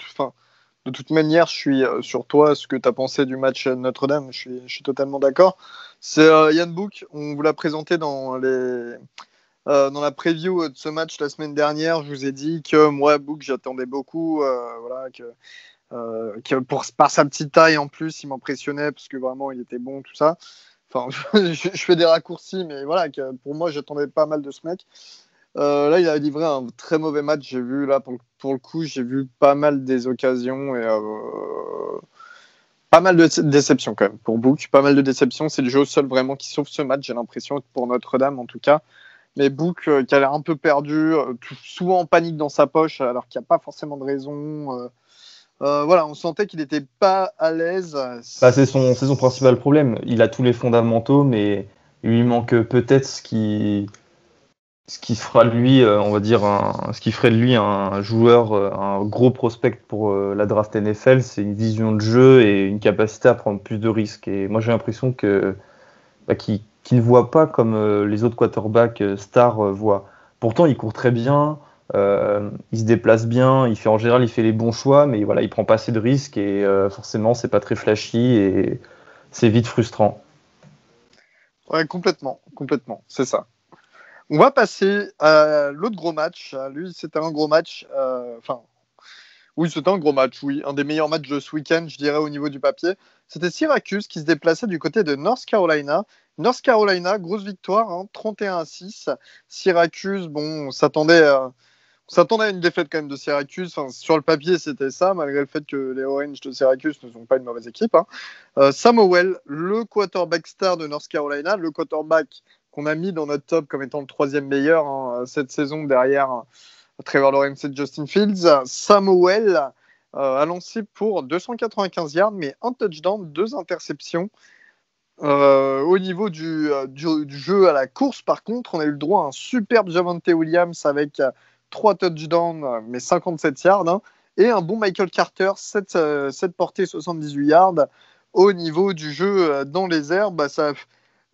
toute manière, je suis sur toi, ce que tu as pensé du match de Notre-Dame. Je suis totalement d'accord. C'est Yann Book, on vous l'a présenté dans la preview de ce match la semaine dernière. Je vous ai dit que moi, Book, j'attendais beaucoup. Voilà, par sa petite taille en plus, il m'impressionnait parce que vraiment, il était bon, tout ça. Enfin, je fais des raccourcis, mais voilà, pour moi, j'attendais pas mal de ce mec. Là, il a livré un très mauvais match. J'ai vu, là, pour le coup, j'ai vu pas mal des occasions et pas mal de déceptions quand même pour Book. Pas mal de déceptions. C'est le jeu au sol vraiment qui sauve ce match, j'ai l'impression, pour Notre-Dame en tout cas. Mais Book qui a l'air un peu perdu, souvent en panique dans sa poche, alors qu'il n'y a pas forcément de raison. Voilà, on sentait qu'il n'était pas à l'aise. Bah, c'est son principal problème. Il a tous les fondamentaux, mais il lui manque peut-être ce qui fera de lui, on va dire, ce qui ferait de lui un joueur, un gros prospect pour la draft NFL, c'est une vision de jeu et une capacité à prendre plus de risques. Et moi, j'ai l'impression qu'il ne voit pas comme les autres quarterbacks stars voient. Pourtant, il court très bien, il se déplace bien, en général, il fait les bons choix, mais voilà, il prend pas assez de risques et forcément, c'est pas très flashy et c'est vite frustrant. Ouais, complètement, c'est ça. On va passer à l'autre gros match. Lui, c'était un gros match. Oui, c'était un gros match, oui. Un des meilleurs matchs de ce week-end, je dirais, au niveau du papier. C'était Syracuse qui se déplaçait du côté de North Carolina. North Carolina, grosse victoire, 31-6. Syracuse, bon, on s'attendait à une défaite quand même de Syracuse. Enfin, sur le papier, c'était ça, malgré le fait que les Orange de Syracuse ne sont pas une mauvaise équipe. Sam Howell, le quarterback star de North Carolina, le quarterback qu'on a mis dans notre top comme étant le 3e meilleur cette saison derrière Trevor Lawrence et Justin Fields. Sam Howell a lancé pour 295 yards, mais un touchdown, 2 interceptions. Au niveau du jeu à la course, par contre, on a eu le droit à un superbe Javonte Williams avec 3 touchdowns, mais 57 yards, et un bon Michael Carter, 7 portées, 78 yards. Au niveau du jeu dans les airs,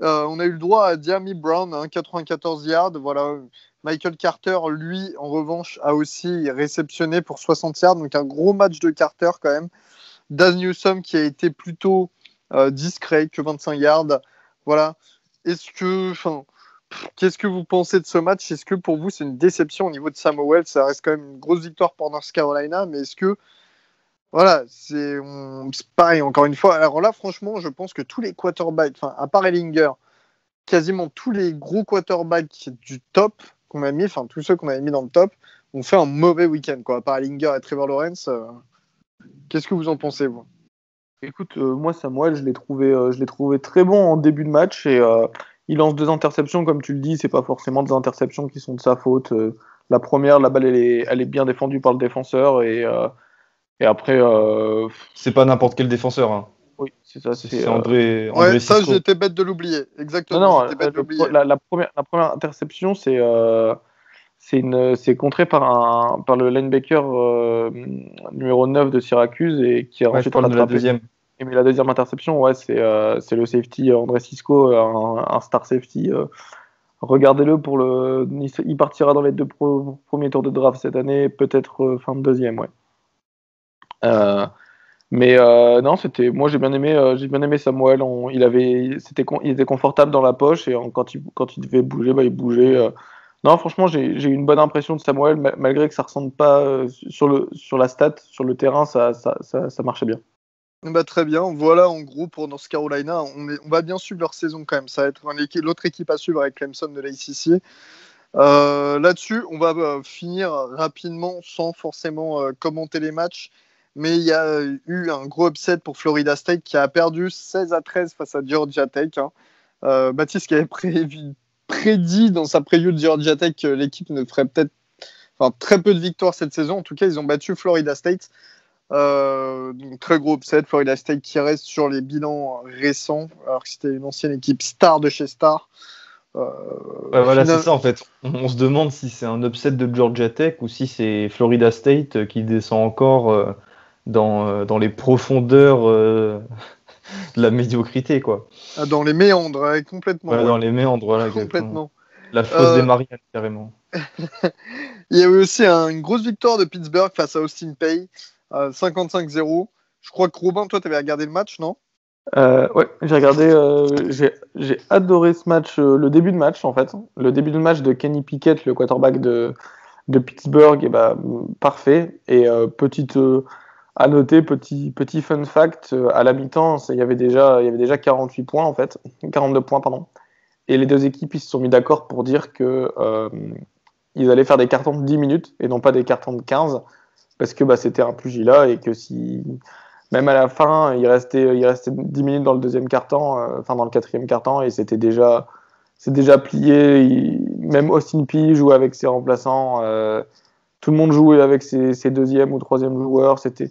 on a eu le droit à Diami Brown, 94 yards. Voilà. Michael Carter, lui, en revanche, a aussi réceptionné pour 60 yards. Donc un gros match de Carter quand même. Daz Newsome qui a été plutôt discret, que 25 yards. Voilà. Qu'est-ce que vous pensez de ce match? Est-ce que pour vous, c'est une déception au niveau de Sam Howell? Ça reste quand même une grosse victoire pour North Carolina, mais est-ce que voilà, c'est pareil, encore une fois. Alors là, franchement, je pense que tous les quarterbacks, à part Ellinger, quasiment tous les gros quarterbacks du top qu'on a mis, tous ceux qu'on avait mis dans le top, ont fait un mauvais week-end, quoi. À part Ellinger et Trevor Lawrence, qu'est-ce que vous en pensez, vous? Écoute, moi Samuel, je l'ai trouvé très bon en début de match et il lance 2 interceptions, comme tu le dis, c'est pas forcément des interceptions qui sont de sa faute. La première, la balle, elle est bien défendue par le défenseur et après. C'est pas n'importe quel défenseur. Hein. Oui, c'est ça. C'est André Ouais, ça, Cisco. j'étais bête de l'oublier. Exactement. Non, j'étais bête de l'oublier. la première interception, c'est contré par le linebacker numéro 9 de Syracuse et qui a ensuite rattrapé. La deuxième. Mais la deuxième interception, ouais, c'est le safety André Cisco, un star safety. Regardez-le il partira dans les 2 premiers tours de draft cette année, peut-être fin de deuxième, ouais. Mais non, moi j'ai bien aimé Samuel. Il était confortable dans la poche et quand il devait bouger, il bougeait. Non, franchement, j'ai eu une bonne impression de Samuel, malgré que ça ressemble pas sur la stat, sur le terrain, ça marchait bien. Très bien, voilà en gros pour North Carolina, on va bien suivre leur saison quand même, ça va être l'autre équipe à suivre avec Clemson de l'ACC. Là-dessus, on va finir rapidement sans forcément commenter les matchs, mais il y a eu un gros upset pour Florida State qui a perdu 16-13 face à Georgia Tech. Baptiste qui avait prédit dans sa preview de Georgia Tech que l'équipe ne ferait très peu de victoires cette saison. En tout cas, ils ont battu Florida State. Donc très gros upset. Florida State qui reste sur les bilans récents, alors que c'était une ancienne équipe star de chez Star. Voilà, c'est ça en fait. On se demande si c'est un upset de Georgia Tech ou si c'est Florida State qui descend encore dans les profondeurs de la médiocrité, quoi. Dans les méandres, complètement. Voilà, dans les méandres, voilà, complètement. La fosse des Mariannes, carrément. Il y a eu aussi une grosse victoire de Pittsburgh face à Austin Peay, 55-0. Je crois que Robin, toi, tu avais regardé le match, non? Ouais, j'ai regardé. J'ai adoré ce match, le début de match en fait. Le début de match de Kenny Pickett, le quarterback de Pittsburgh, et parfait. Et à noter, petit fun fact, à la mi-temps, il y avait déjà 48 points en fait, 42 points pardon. Et les deux équipes ils se sont mis d'accord pour dire que ils allaient faire des cartons de 10 minutes et non pas des cartons de 15 parce que c'était un pugilat et que si même à la fin, il restait 10 minutes dans le deuxième quart-temps, dans le quatrième quart-temps, et c'est déjà plié. Même Austin Peay jouait avec ses remplaçants. Tout le monde jouait avec ses deuxième ou troisième joueurs. C'était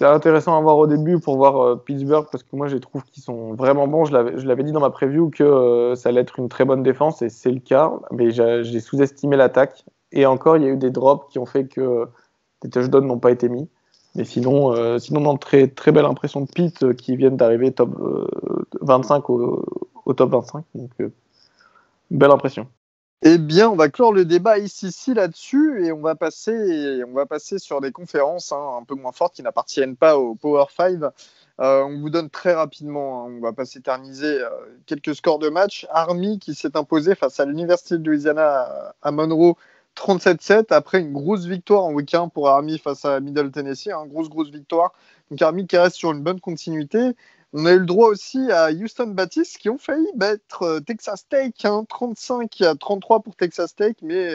intéressant à voir au début pour voir Pittsburgh, parce que moi, je trouve qu'ils sont vraiment bons. Je l'avais dit dans ma preview que ça allait être une très bonne défense, et c'est le cas. Mais j'ai sous-estimé l'attaque. Et encore, il y a eu des drops qui ont fait que des touchdowns n'ont pas été mis. Mais sinon dans très, très belle impression de Pitt qui viennent d'arriver top 25 au top 25. Donc, belle impression. Eh bien, on va clore le débat ici là-dessus et on va passer sur des conférences un peu moins fortes qui n'appartiennent pas au Power 5. On vous donne très rapidement, on ne va pas s'éterniser, quelques scores de match. Army qui s'est imposé face à l'Université de Louisiana à Monroe, 37-7, après une grosse victoire en week-end pour Army face à Middle Tennessee, grosse victoire. Donc Army qui reste sur une bonne continuité. On a eu le droit aussi à Houston Baptiste qui ont failli battre Texas Tech, 35-33 pour Texas Tech, mais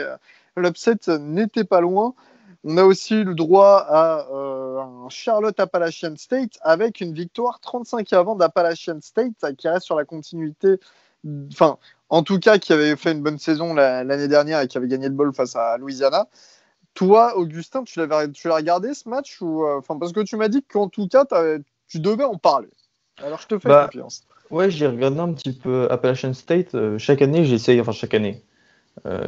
l'upset n'était pas loin. On a aussi eu le droit à un Charlotte Appalachian State avec une victoire 35-20 d'Appalachian State qui reste sur la continuité, en tout cas qui avait fait une bonne saison l'année dernière et qui avait gagné le bowl face à Louisiana. Toi, Augustin, tu l'as regardé ce match parce que tu m'as dit qu'en tout cas, tu devais en parler. Alors, je te fais confiance. Ouais, j'ai regardé un petit peu Appalachian State. Chaque année, j'essaye, chaque année.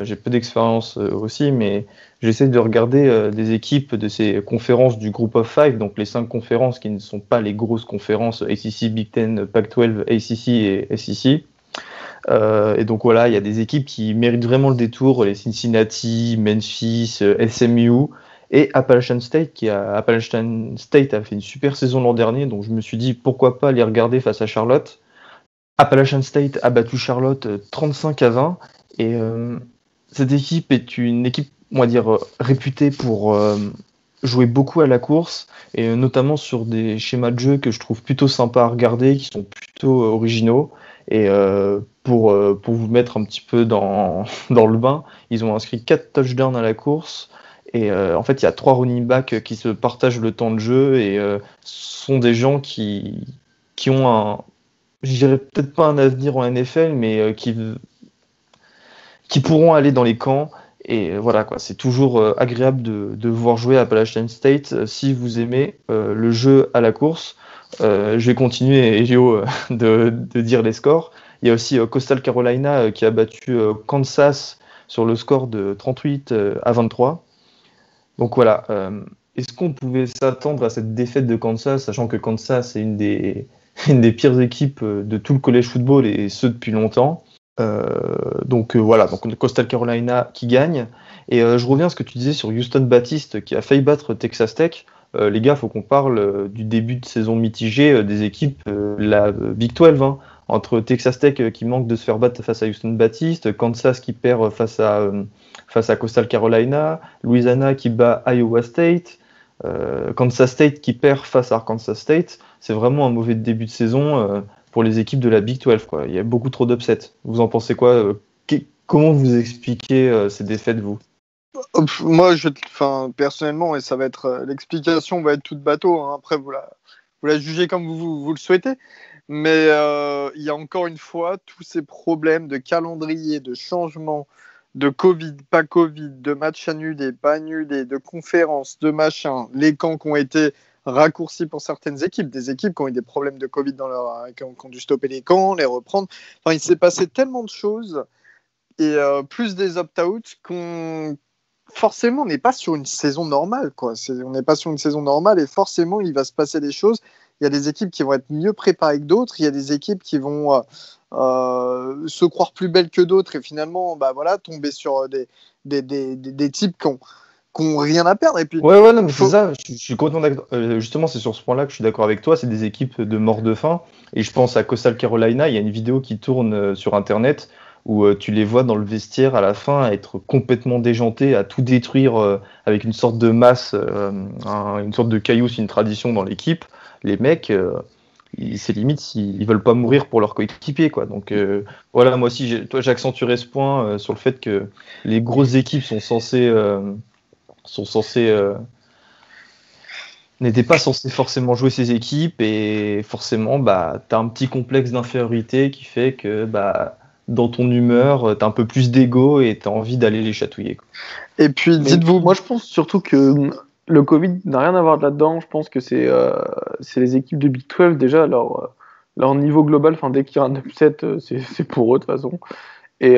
J'ai peu d'expérience aussi, mais j'essaie de regarder des équipes de ces conférences du Group of Five, donc les 5 conférences qui ne sont pas les grosses conférences ACC, Big Ten, Pac-12, ACC et SEC. Et donc voilà, il y a des équipes qui méritent vraiment le détour, les Cincinnati, Memphis, SMU et Appalachian State a fait une super saison l'an dernier, donc je me suis dit pourquoi pas les regarder face à Charlotte. Appalachian State a battu Charlotte 35-20 et cette équipe est une équipe, on va dire, réputée pour jouer beaucoup à la course et notamment sur des schémas de jeu que je trouve plutôt sympas à regarder, qui sont plutôt originaux. Et pour vous mettre un petit peu dans le bain, ils ont inscrit 4 touchdowns à la course. Et en fait, il y a 3 running backs qui se partagent le temps de jeu et ce sont des gens qui ont je dirais peut-être pas un avenir en NFL, mais qui pourront aller dans les camps. Et voilà, quoi, c'est toujours agréable de voir jouer à Appalachian State. Si vous aimez le jeu à la course, je vais continuer, Elio, de dire les scores. Il y a aussi Coastal Carolina qui a battu Kansas sur le score de 38-23. Donc voilà, est-ce qu'on pouvait s'attendre à cette défaite de Kansas, sachant que Kansas est une des pires équipes de tout le college football et ce depuis longtemps. Donc Coastal Carolina qui gagne. Et je reviens à ce que tu disais sur Houston Baptiste qui a failli battre Texas Tech. Les gars, il faut qu'on parle du début de saison mitigé des équipes, la Big 12, entre Texas Tech qui manque de se faire battre face à Houston Baptiste, Kansas qui perd face à Coastal Carolina, Louisiana qui bat Iowa State, Kansas State qui perd face à Arkansas State. C'est vraiment un mauvais début de saison pour les équipes de la Big 12, quoi. Il y a beaucoup trop d'upsets. Vous en pensez quoi Comment vous expliquez ces défaites, vous? Moi, personnellement, et ça va être l'explication va être toute bateau. Après, vous la jugez comme vous le souhaitez. Mais il y a encore une fois tous ces problèmes de calendrier, de changement, de Covid, pas Covid, de matchs annulés, pas annulés, de conférences, de machins, les camps qui ont été raccourcis pour certaines équipes, des équipes qui ont eu des problèmes de Covid qui ont dû stopper les camps, les reprendre. Enfin, il s'est passé tellement de choses et plus des opt-out qu'on forcément, on n'est pas sur une saison normale, quoi. On n'est pas sur une saison normale et forcément, il va se passer des choses. Il y a des équipes qui vont être mieux préparées que d'autres. Il y a des équipes qui vont se croire plus belles que d'autres et finalement, bah voilà, tomber sur des types qui ont rien à perdre. Et puis, Ouais, non, mais c'est ça, je suis content d'accord. Justement, c'est sur ce point-là que je suis d'accord avec toi. C'est des équipes de mort de faim. Et je pense à Coastal Carolina. Il y a une vidéo qui tourne sur Internet où tu les vois dans le vestiaire à la fin être complètement déjantés, à tout détruire avec une sorte de masse, une sorte de caillou. C'est une tradition dans l'équipe. Les mecs, c'est limite, ils veulent pas mourir pour leur coéquipier, quoi. Donc voilà, moi aussi, j'accentuerais ce point sur le fait que les grosses équipes n'étaient pas censés forcément jouer ces équipes et forcément bah t'as un petit complexe d'infériorité qui fait que bah dans ton humeur t'as un peu plus d'ego et t'as envie d'aller les chatouiller, quoi. Et puis dites-vous, moi je pense surtout que le Covid n'a rien à voir là-dedans. Je pense que c'est les équipes de Big 12 déjà leur niveau global. Enfin dès qu'il y a un upset, c'est pour eux de toute façon. Et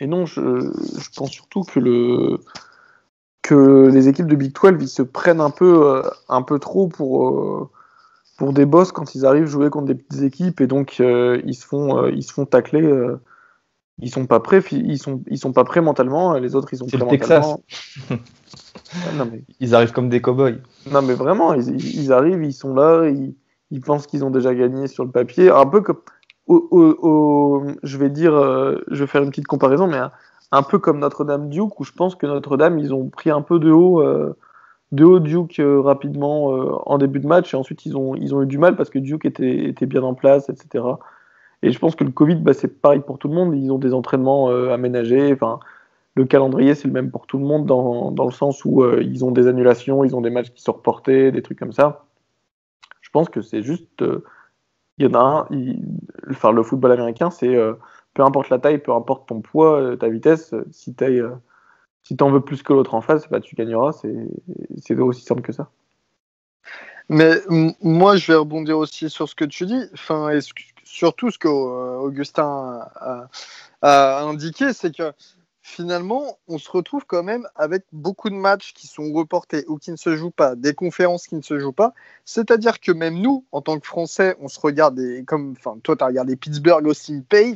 non, je pense surtout que les équipes de Big 12 ils se prennent un peu trop pour des boss quand ils arrivent jouer contre des petites équipes et donc ils se font tacler. Ils sont pas prêts, ils sont pas prêts mentalement. Les autres ils sont C'est prêts le Texas. mentalement. Non, mais... Ils arrivent comme des cow-boys. Non mais vraiment, ils arrivent, ils sont là, ils pensent qu'ils ont déjà gagné sur le papier. Un peu comme, je vais dire, je vais faire une petite comparaison, mais un peu comme Notre-Dame Duke, où je pense que Notre-Dame, ils ont pris un peu de haut Duke rapidement en début de match, et ensuite ils ont eu du mal parce que Duke était bien en place, etc. Et je pense que le Covid, bah, c'est pareil pour tout le monde, ils ont des entraînements aménagés, enfin... Le calendrier, c'est le même pour tout le monde dans le sens où ils ont des annulations, ils ont des matchs qui sont reportés, des trucs comme ça. Je pense que c'est juste. Il y en a un. Enfin, le football américain, c'est peu importe la taille, peu importe ton poids, ta vitesse, si t'en veux plus que l'autre en face, bah, tu gagneras. C'est aussi simple que ça. Mais moi, je vais rebondir aussi sur ce que tu dis. Enfin, et surtout ce qu'Augustin a indiqué, c'est que finalement, on se retrouve quand même avec beaucoup de matchs qui sont reportés ou qui ne se jouent pas, des conférences qui ne se jouent pas. C'est-à-dire que même nous, en tant que Français, on se regarde, toi, tu as regardé Pittsburgh, Austin Peay,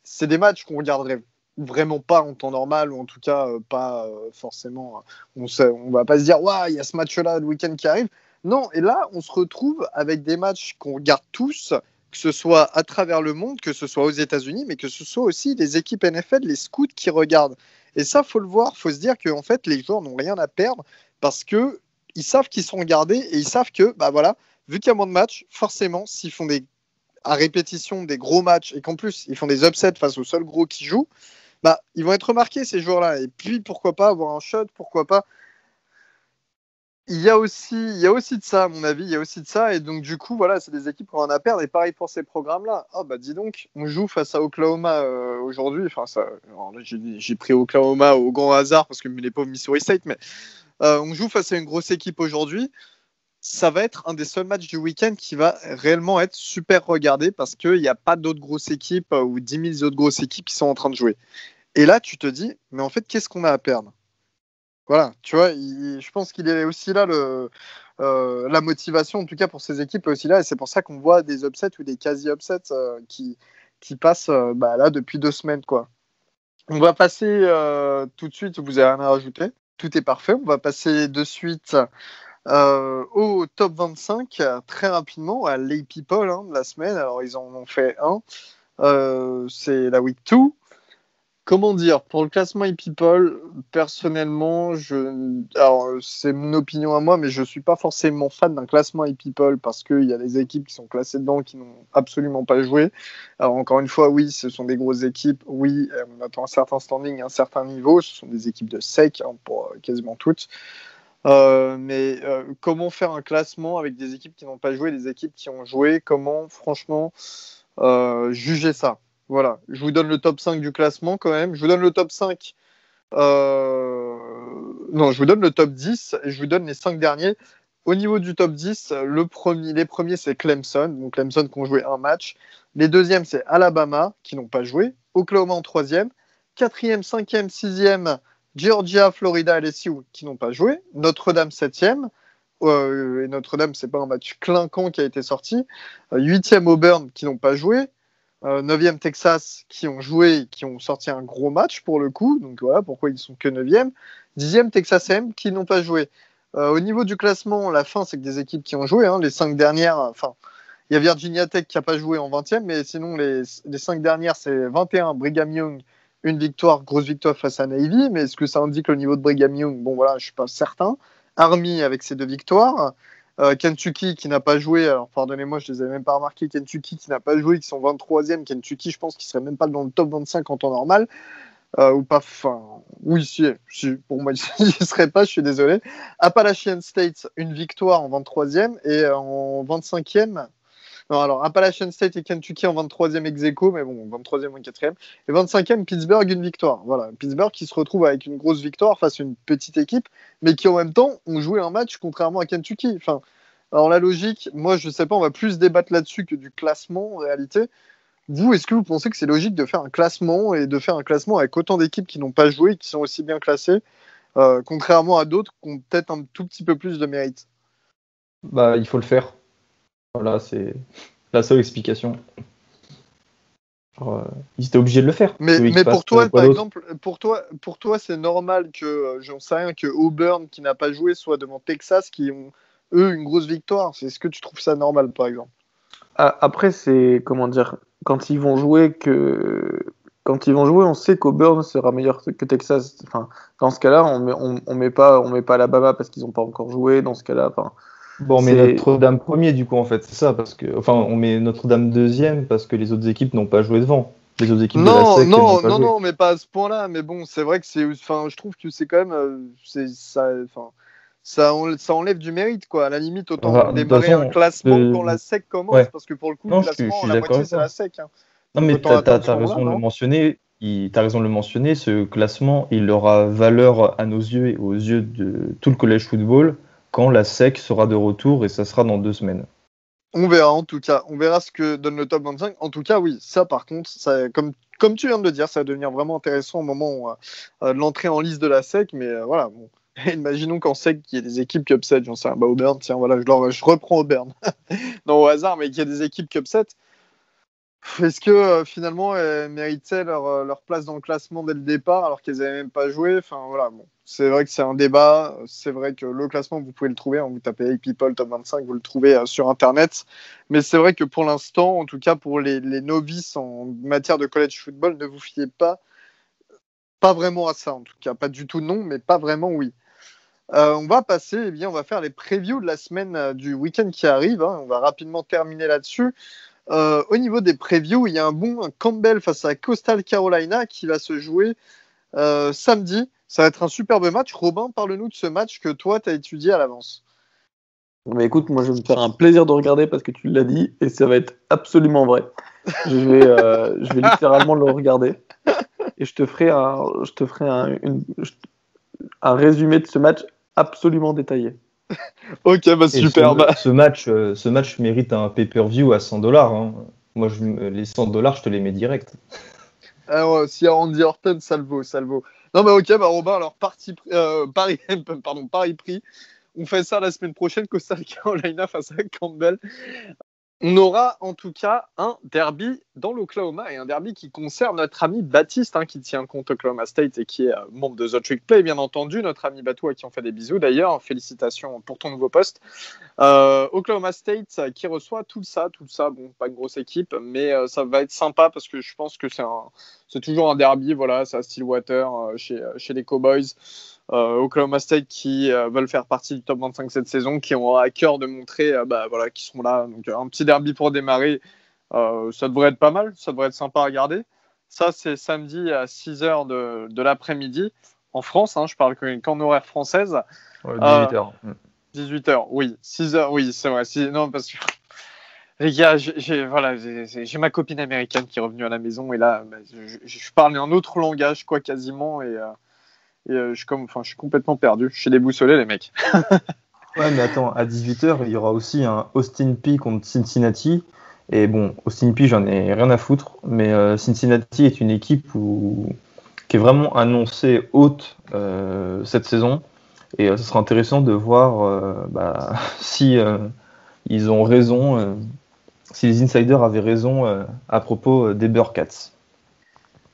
c'est des matchs qu'on regarderait vraiment pas en temps normal, ou en tout cas pas forcément. On va pas se dire, waouh, il y a ce match-là le week-end qui arrive. Non, et là, on se retrouve avec des matchs qu'on regarde tous, que ce soit à travers le monde, que ce soit aux États-Unis, mais que ce soit aussi les équipes NFL, les scouts qui regardent. Et ça, faut le voir, faut se dire qu'en fait, les joueurs n'ont rien à perdre parce que ils savent qu'ils sont regardés et ils savent que, bah voilà, vu qu'il y a moins de matchs, forcément, s'ils font à répétition des gros matchs et qu'en plus ils font des upsets face aux seuls gros qui jouent, bah ils vont être remarqués ces joueurs-là. Et puis pourquoi pas avoir un shot, pourquoi pas. Il y a aussi de ça, à mon avis, il y a aussi de ça. Et donc, du coup, voilà, c'est des équipes qui ont rien à perdre. Et pareil pour ces programmes-là. Oh, bah, dis donc, on joue face à Oklahoma aujourd'hui. Enfin, alors là, j'ai pris Oklahoma au grand hasard parce que les pauvres Missouri State, mais on joue face à une grosse équipe aujourd'hui. Ça va être un des seuls matchs du week-end qui va réellement être super regardé parce qu'il n'y a pas d'autres grosses équipes ou 10 000 autres grosses équipes qui sont en train de jouer. Et là, tu te dis, mais en fait, qu'est-ce qu'on a à perdre? Voilà, tu vois, je pense qu'il est aussi là la motivation, en tout cas pour ces équipes, est aussi là, et c'est pour ça qu'on voit des upsets ou des quasi-upsets qui passent là depuis 2 semaines, quoi. On va passer tout de suite, vous n'avez rien à rajouter, tout est parfait, on va passer de suite au top 25 très rapidement, à les people de la semaine. Alors ils en ont fait un, c'est la week 2. Comment dire, pour le classement ePeople, personnellement, alors c'est mon opinion à moi, mais je ne suis pas forcément fan d'un classement ePeople parce qu'il y a des équipes qui sont classées dedans qui n'ont absolument pas joué. Alors encore une fois, oui, ce sont des grosses équipes, oui, on attend un certain standing, un certain niveau, ce sont des équipes de sec pour quasiment toutes. Mais comment faire un classement avec des équipes qui n'ont pas joué, des équipes qui ont joué? Comment, franchement, juger ça? Voilà, je vous donne le top 5 du classement quand même. Je vous donne le top 5. Non, je vous donne le top 10 et je vous donne les 5 derniers. Au niveau du top 10, les premiers, c'est Clemson. Donc Clemson qui ont joué un match. Les deuxièmes, c'est Alabama, qui n'ont pas joué. Oklahoma en troisième. Quatrième, cinquième, sixième, Georgia, Florida, LSU, qui n'ont pas joué. Notre-Dame, septième. Et Notre-Dame, c'est pas un match clinquant qui a été sorti. Huitième, Auburn, qui n'ont pas joué. 9e Texas qui ont joué et qui ont sorti un gros match pour le coup. Donc voilà pourquoi ils sont que 9e. 10e Texas A&M qui n'ont pas joué. Au niveau du classement, la fin, c'est que des équipes qui ont joué. Les 5 dernières, enfin, il y a Virginia Tech qui n'a pas joué en 20e, mais sinon, les 5 dernières, c'est 21 Brigham Young, une victoire, grosse victoire face à Navy. Mais est-ce que ça indique le niveau de Brigham Young? Bon, voilà, je ne suis pas certain. Army avec ses 2 victoires. Kentucky qui n'a pas joué, alors pardonnez-moi, je ne les avais même pas remarqués. Kentucky qui n'a pas joué, qui sont 23e. Kentucky, je pense qu'ils ne seraient même pas dans le top 25 en temps normal. Ou pas, enfin, oui, si, pour moi, ils ne seraient pas, je suis désolé. Appalachian State, une victoire en 23e et en 25e. Non, alors Appalachian State et Kentucky en 23e ex aequo, mais bon, 23e ou 4e. Et 25e, Pittsburgh, une victoire. Voilà, Pittsburgh qui se retrouve avec une grosse victoire face à une petite équipe, mais qui en même temps ont joué un match contrairement à Kentucky. Enfin, alors la logique, moi je sais pas, on va plus débattre là-dessus que du classement en réalité. Vous, est-ce que vous pensez que c'est logique de faire un classement et de faire un classement avec autant d'équipes qui n'ont pas joué et qui sont aussi bien classées, contrairement à d'autres qui ont peut-être un tout petit peu plus de mérite? Bah, il faut le faire. Voilà, c'est la seule explication. Ils étaient obligés de le faire. Mais pour toi, par exemple, pour toi, c'est normal que, j'en sais rien, que Auburn, qui n'a pas joué, soit devant Texas, qui ont, eux, une grosse victoire. Est-ce que tu trouves ça normal, par exemple? Après, c'est, comment dire, quand ils vont jouer, on sait qu'Auburn sera meilleur que Texas. Enfin, dans ce cas-là, on met pas Alabama parce qu'ils n'ont pas encore joué. Dans ce cas-là, enfin, bon, on met Notre-Dame premier, du coup, en fait, c'est ça, parce que, enfin, on met Notre-Dame deuxième parce que les autres équipes n'ont pas joué devant. Les autres équipes de la SEC n'ont pas joué. Non, mais pas à ce point-là. Mais bon, c'est vrai que je trouve que c'est quand même, ça enlève du mérite, quoi. À la limite, autant démarrer un classement quand la SEC commence, ouais. Parce que pour le coup, non, le classement, je suis la moitié, c'est la SEC. Hein. Non, mais tu as raison de le mentionner. T'as raison de le mentionner, ce classement, il aura valeur à nos yeux et aux yeux de tout le college football quand la SEC sera de retour, et ça sera dans 2 semaines. On verra en tout cas, on verra ce que donne le top 25. En tout cas, oui, ça par contre, ça, comme tu viens de le dire, ça va devenir vraiment intéressant au moment de l'entrée en liste de la SEC. Mais voilà, bon. Imaginons qu'en SEC, il y ait des équipes qui upset, j'en sais rien, Auburn, tiens, voilà, je reprends Auburn. Non, au hasard, mais qu'il y a des équipes qui upset. Est-ce que finalement elles méritaient leur place dans le classement dès le départ alors qu'elles n'avaient même pas joué? Enfin voilà, bon. C'est vrai que c'est un débat. C'est vrai que le classement, vous pouvez le trouver. Vous tapez Hey People Top 25, vous le trouvez sur Internet. Mais c'est vrai que pour l'instant, en tout cas pour les novices en matière de college football, ne vous fiez pas vraiment à ça. En tout cas, pas du tout non, mais pas vraiment oui. On va passer, on va faire les previews de la semaine du week-end qui arrive. On va rapidement terminer là-dessus. Au niveau des previews, il y a un Campbell face à Coastal Carolina qui va se jouer samedi. Ça va être un superbe match. Robin, parle-nous de ce match que toi, tu as étudié à l'avance. Mais écoute, moi, je vais me faire un plaisir de regarder parce que tu l'as dit et ça va être absolument vrai. Je vais littéralement le regarder et je te ferai un résumé de ce match absolument détaillé. Ok, bah super. Ce match mérite un pay-per-view à $100. Hein. Moi, les $100, je te les mets direct. Alors, si à Andy Orton, ça le vaut. Non, mais ok, bah Robin, alors Paris pris. On fait ça la semaine prochaine, Coastal Carolina face à Campbell. On aura en tout cas un derby dans l'Oklahoma et un derby qui concerne notre ami Baptiste qui tient compte Oklahoma State et qui est membre de The Trick Play, bien entendu. Notre ami Batou à qui on fait des bisous d'ailleurs. Félicitations pour ton nouveau poste. Oklahoma State qui reçoit tout ça. Bon, pas une grosse équipe, mais ça va être sympa parce que je pense que c'est toujours un derby. Voilà, c'est à Stillwater chez les Cowboys. Oklahoma State qui veulent faire partie du top 25 cette saison, qui ont à cœur de montrer qu'ils seront là. Donc un petit derby pour démarrer, ça devrait être pas mal, ça devrait être sympa à regarder. Ça, c'est samedi à 6h de l'après-midi. en France, hein, je parle qu'en horaire française. 18h. 18h, oui. 6h, oui, c'est vrai. Non, parce que les gars, j'ai ma copine américaine qui est revenue à la maison et là, je parle un autre langage, quoi, quasiment. Et je suis complètement perdu. Je suis déboussolé, les mecs. Ouais, mais attends, à 18h, il y aura aussi un Austin Peay contre Cincinnati. Et bon, Austin Peay, j'en ai rien à foutre. Mais Cincinnati est une équipe qui est vraiment annoncée haute cette saison. Et ce sera intéressant de voir si ils ont raison, si les insiders avaient raison à propos des Bearcats.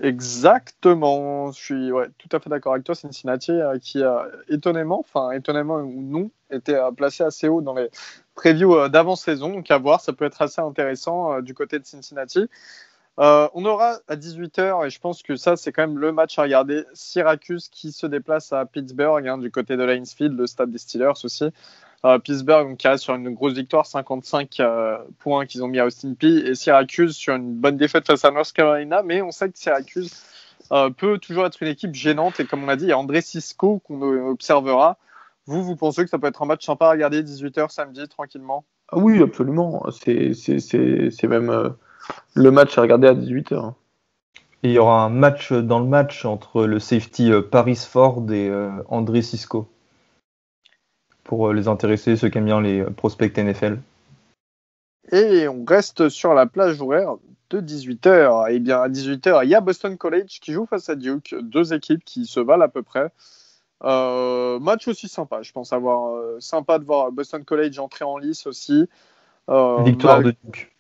Exactement, je suis tout à fait d'accord avec toi. Cincinnati qui a étonnamment ou non, était placé assez haut dans les previews d'avant-saison. Donc à voir, ça peut être assez intéressant du côté de Cincinnati. On aura à 18h, et je pense que ça, c'est quand même le match à regarder, Syracuse qui se déplace à Pittsburgh, hein, du côté de Heinz Field, le stade des Steelers aussi. Pittsburgh donc, qui reste sur une grosse victoire, 55 points qu'ils ont mis à Austin Peay, et Syracuse sur une bonne défaite face à North Carolina, mais on sait que Syracuse peut toujours être une équipe gênante, et comme on l'a dit, il y a André Cisco qu'on observera. Vous pensez que ça peut être un match sympa à regarder 18h samedi, tranquillement? Ah oui, absolument. C'est même le match à regarder à 18h. Et il y aura un match dans le match entre le safety Paris Ford et André Cisco. Pour les intéresser, ceux qui aiment bien les prospects NFL. Et on reste sur la plage horaire de 18h. Et bien à 18h, il y a Boston College qui joue face à Duke, deux équipes qui se valent à peu près. Match aussi sympa, je pense avoir sympa de voir Boston College entrer en lice aussi. Victoire de Duke.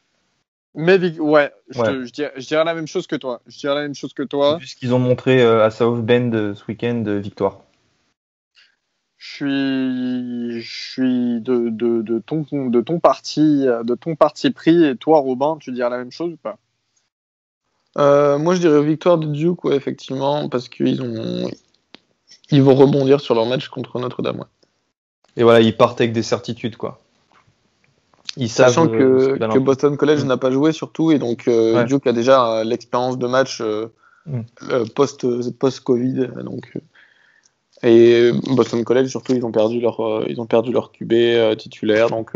Mais je dirais la même chose que toi. Vu ce qu'ils ont montré à South Bend ce week-end, victoire. Je suis de ton parti pris, et toi Robin, tu dirais la même chose ou pas? Moi, je dirais victoire de Duke, ouais, effectivement, parce qu'ils vont rebondir sur leur match contre Notre-Dame. Ouais. Et voilà, ils partent avec des certitudes, quoi. Sachant que Boston College n'a pas joué surtout, et donc Duke a déjà l'expérience de match post-Covid. Donc, et Boston College surtout, ils ont perdu leur QB titulaire. Donc,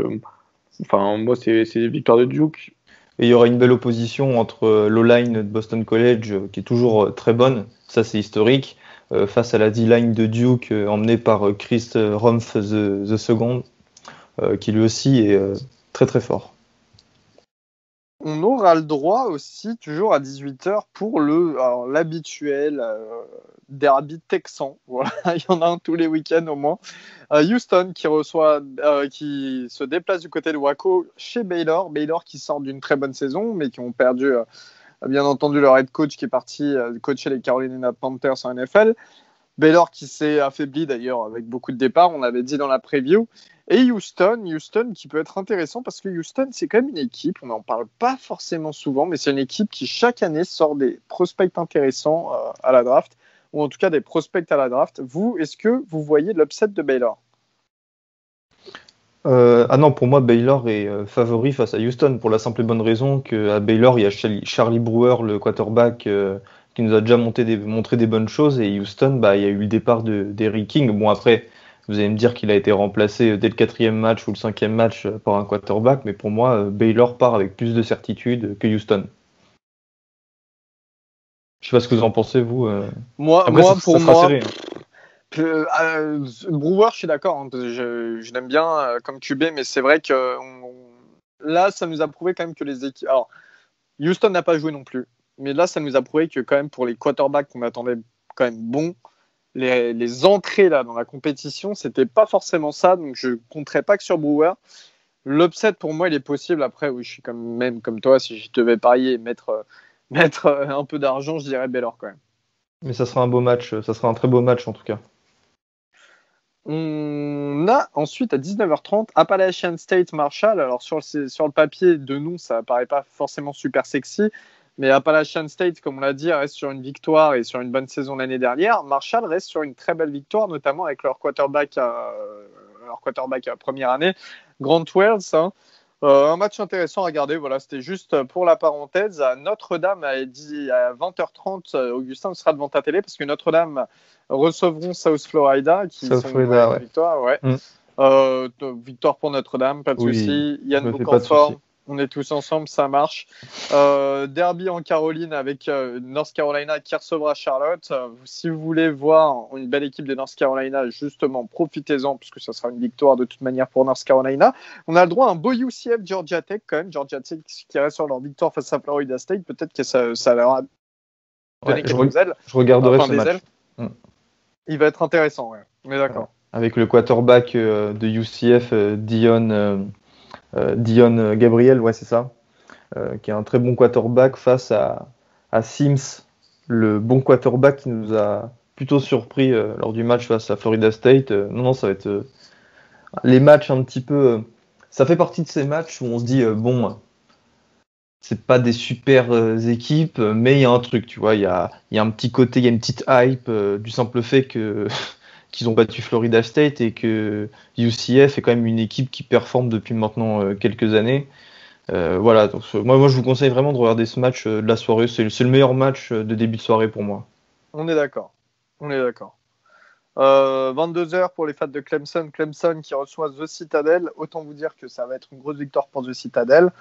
moi, c'est victoire de Duke. Et il y aura une belle opposition entre l'O-line de Boston College, qui est toujours très bonne, ça c'est historique, face à la D-line de Duke, emmenée par Chris Rumph the Second, qui lui aussi est très très fort. On aura le droit aussi, toujours à 18h, pour l'habituel derby texan. Voilà, il y en a un tous les week-ends au moins. Houston qui se déplace du côté de Waco chez Baylor. Baylor qui sort d'une très bonne saison, mais qui ont perdu, bien entendu, leur head coach qui est parti coacher les Carolina Panthers en NFL. Baylor qui s'est affaibli d'ailleurs avec beaucoup de départs, on l'avait dit dans la preview. Et Houston qui peut être intéressant parce que Houston, c'est quand même une équipe, on n'en parle pas forcément souvent, mais c'est une équipe qui chaque année sort des prospects intéressants à la draft, ou en tout cas des prospects à la draft. Vous, est-ce que vous voyez l'upset de Baylor? Non, pour moi, Baylor est favori face à Houston, pour la simple et bonne raison qu'à Baylor, il y a Charlie Brewer, le quarterback, qui nous a déjà montré des bonnes choses, et Houston, il y a eu le départ d'Eric King. Bon, après, vous allez me dire qu'il a été remplacé dès le 4e match ou le 5e match par un quarterback, mais pour moi, Baylor part avec plus de certitude que Houston. Je sais pas ce que vous en pensez, vous. Moi, après, ça sera serré. Brewer, je suis d'accord, hein, je l'aime bien comme QB, mais c'est vrai que là, ça nous a prouvé quand même que les équipes... Alors, Houston n'a pas joué non plus, mais là, ça nous a prouvé que quand même pour les quarterbacks qu'on attendait quand même bons, les entrées là dans la compétition, c'était pas forcément ça, donc je compterais pas que sur Brewer. L'upset pour moi, il est possible. Après, oui, je suis même comme toi, si je devais parier et mettre un peu d'argent, je dirais Baylor quand même. Mais ça sera un beau match, ça sera un très beau match en tout cas. On a ensuite à 19h30 Appalachian State Marshall. Alors sur le papier de nous, ça paraît pas forcément super sexy, mais Appalachian State, comme on l'a dit, reste sur une victoire et sur une bonne saison l'année dernière. Marshall reste sur une très belle victoire, notamment avec leur quarterback à première année, Grant Wells. Hein. Un match intéressant à regarder, voilà, c'était juste pour la parenthèse. Notre-Dame a dit à 20h30, Augustin sera devant ta télé parce que Notre-Dame recevront South Florida qui South sont Florida, ouais. victoire, ouais. Victoire pour Notre-Dame, pas de souci. Yann Book en forme, on est tous ensemble, ça marche. Derby en Caroline avec North Carolina qui recevra Charlotte. Si vous voulez voir une belle équipe de North Carolina, justement, profitez-en puisque ça sera une victoire de toute manière pour North Carolina. On a le droit à un beau UCF Georgia Tech quand même. Georgia Tech qui reste sur leur victoire face à Florida State. Peut-être que ça leur a donné quelques ailes. Je regarderai ce match. Il va être intéressant, ouais. On est d'accord. Avec le quarterback de UCF, Dion Gabriel, ouais, c'est ça, qui est un très bon quarterback face à Sims, le bon quarterback qui nous a plutôt surpris lors du match face à Florida State. Non, ça va être les matchs un petit peu. Ça fait partie de ces matchs où on se dit bon, c'est pas des super équipes, mais il y a un truc, tu vois, il y a un petit côté, il y a une petite hype du simple fait que qu'ils ont battu Florida State et que UCF est quand même une équipe qui performe depuis maintenant quelques années. Voilà, donc, moi je vous conseille vraiment de regarder ce match de la soirée. C'est le meilleur match de début de soirée pour moi. On est d'accord. 22h pour les fans de Clemson. Clemson qui reçoit The Citadel. Autant vous dire que ça va être une grosse victoire pour The Citadel.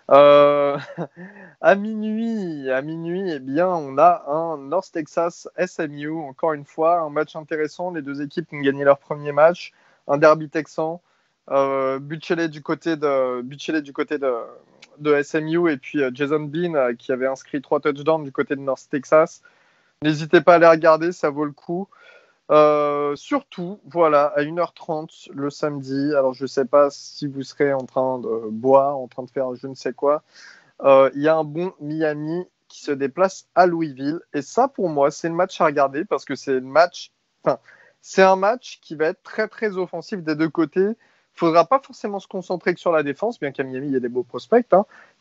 À minuit, eh bien, on a un North Texas SMU, encore une fois, un match intéressant. Les deux équipes ont gagné leur premier match, un derby texan. Buchele du côté de SMU et puis Jason Bean qui avait inscrit 3 touchdowns du côté de North Texas. N'hésitez pas à les regarder, ça vaut le coup. Surtout, voilà, à 1h30 le samedi. Alors, je ne sais pas si vous serez en train de boire, en train de faire je ne sais quoi. Il y a un bon Miami qui se déplace à Louisville. Et ça, pour moi, c'est le match à regarder parce que c'est un match qui va être très, très offensif des deux côtés. Il ne faudra pas forcément se concentrer que sur la défense, bien qu'à Miami, il y ait des beaux prospects.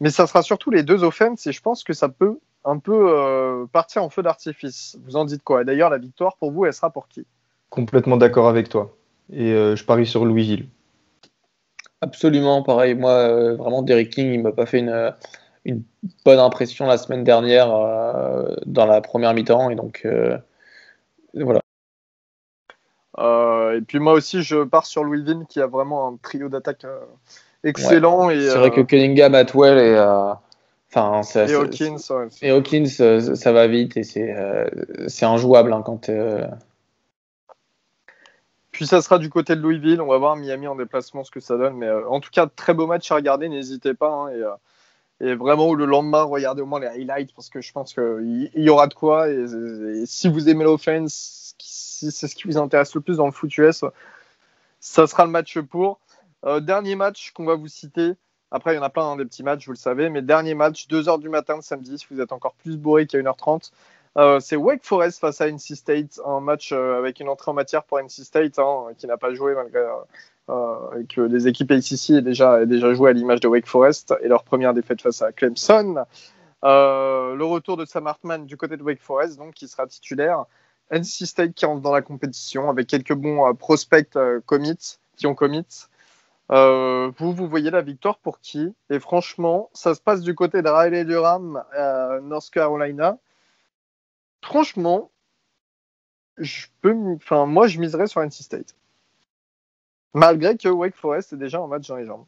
Mais ça sera surtout les deux offenses et je pense que ça peut un peu partir en feu d'artifice. Vous en dites quoi? Et d'ailleurs, la victoire, pour vous, elle sera pour qui? Complètement d'accord avec toi. Et je parie sur Louisville. Absolument, pareil. Moi, vraiment, Derrick King, il ne m'a pas fait une bonne impression la semaine dernière dans la première mi-temps. Et donc, voilà. Et puis moi aussi, je pars sur Louisville qui a vraiment un trio d'attaque excellent. Ouais. C'est vrai que Cunningham, Atwell et Hawkins, et Hawkins, ça va vite et c'est injouable quand. Puis ça sera du côté de Louisville. On va voir Miami en déplacement ce que ça donne. Mais en tout cas, très beau match à regarder. N'hésitez pas. Et vraiment, le lendemain, regardez au moins les highlights parce que je pense qu'il y aura de quoi. Et si vous aimez l'offense, si c'est ce qui vous intéresse le plus dans le foot US, ça sera le match pour. Dernier match qu'on va vous citer. Après, il y en a plein des petits matchs, vous le savez. Mais dernier match, 2h du matin de samedi, si vous êtes encore plus bourré qu'à 1h30. C'est Wake Forest face à NC State, un match avec une entrée en matière pour NC State qui n'a pas joué malgré que les équipes ACC aient déjà joué à l'image de Wake Forest et leur première défaite face à Clemson. Le retour de Sam Hartman du côté de Wake Forest, donc qui sera titulaire. NC State qui rentre dans la compétition avec quelques bons prospects qui ont commit. Vous voyez la victoire pour qui? Et franchement, ça se passe du côté de Riley Durham, North Carolina. Franchement, moi je miserais sur NC State. Malgré que Wake Forest est déjà un match dans les jambes.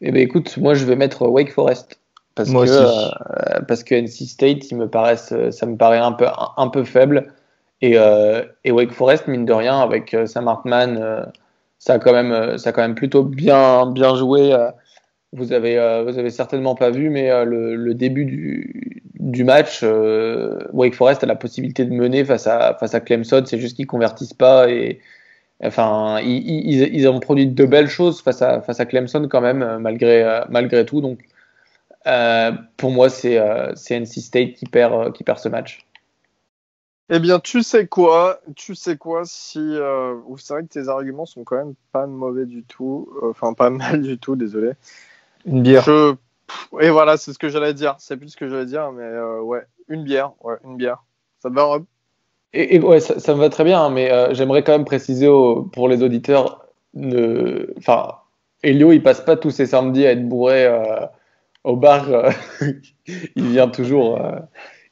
Eh bien écoute, moi je vais mettre Wake Forest. Parce que NC State, ça me paraît un peu faible. Et Wake Forest, mine de rien, avec Sam Hartman, ça a quand même plutôt bien joué. Vous avez certainement pas vu, mais le début du match, Wake Forest a la possibilité de mener face à Clemson. C'est juste qu'ils convertissent pas et enfin ils ont produit de belles choses face à Clemson quand même malgré tout. Donc pour moi c'est NC State qui perd ce match. Eh bien, tu sais quoi, si c'est vrai que tes arguments sont quand même pas mauvais du tout, pas mal du tout, désolé. Une bière. Et voilà, c'est ce que j'allais dire. C'est plus ce que j'allais dire, mais ouais, une bière. Ça te va, Rob? Et ouais, ça me va très bien, mais j'aimerais quand même préciser pour les auditeurs, Elio, il passe pas tous ses samedis à être bourré au bar. Il vient toujours.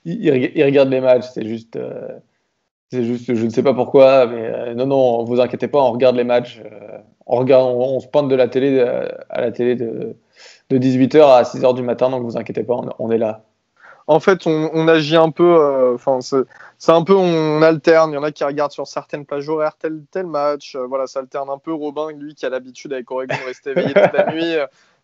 Il regarde les matchs. C'est juste, je ne sais pas pourquoi, mais non, vous inquiétez pas, on regarde les matchs. On se pointe de la télé à la télé de 18h à 6h du matin, donc vous inquiétez pas, on est là. En fait, on agit un peu, c'est un peu, on alterne. Il y en a qui regardent sur certaines plages horaires tel match. Voilà, ça alterne un peu. Robin, lui, qui a l'habitude avec Oregon de rester éveillé toute la nuit.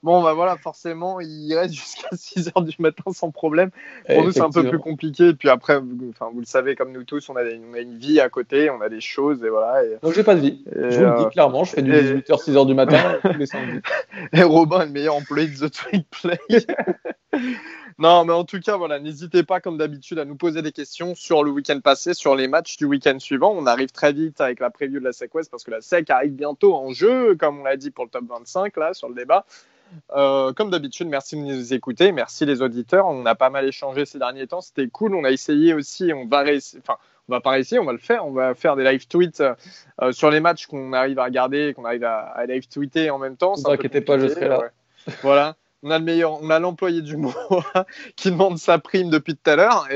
Bon, bah voilà, forcément, il reste jusqu'à 6h du matin sans problème. Pour nous, c'est un peu plus compliqué. Et puis après, vous le savez, comme nous tous, on a une vie à côté, on a des choses, et voilà. Donc, j'ai pas de vie. Je vous le dis clairement, je fais du 18h, 6h du matin tous les samedis. Et Robin est le meilleur employé de The Tweak Play. Non, mais en tout cas, voilà, n'hésitez pas, comme d'habitude, à nous poser des questions sur le week-end passé, sur les matchs du week-end suivant. On arrive très vite avec la preview de la SEC West parce que la SEC arrive bientôt en jeu, comme on l'a dit pour le top 25, là, sur le débat. Comme d'habitude, merci de nous écouter, merci les auditeurs. On a pas mal échangé ces derniers temps, c'était cool. On a essayé aussi, on va pas réessayer, on va le faire. On va faire des live tweets sur les matchs qu'on arrive à regarder, qu'on arrive à live tweeter en même temps. Ne vous inquiétez pas, je serai là. Ouais. Voilà. On a l'employé du mois qui demande sa prime depuis tout à l'heure.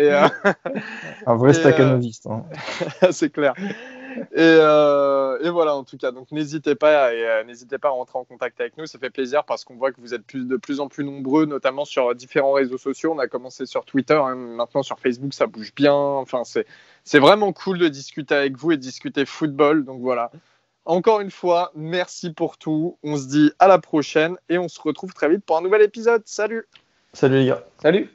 Un vrai staccanoviste. C'est clair. Et voilà, en tout cas. Donc n'hésitez pas à rentrer en contact avec nous. Ça fait plaisir parce qu'on voit que vous êtes de plus en plus nombreux, notamment sur différents réseaux sociaux. On a commencé sur Twitter, maintenant sur Facebook, ça bouge bien. Enfin, c'est vraiment cool de discuter avec vous et de discuter football. Donc voilà. Encore une fois, merci pour tout. On se dit à la prochaine et on se retrouve très vite pour un nouvel épisode. Salut! Salut les gars! Salut!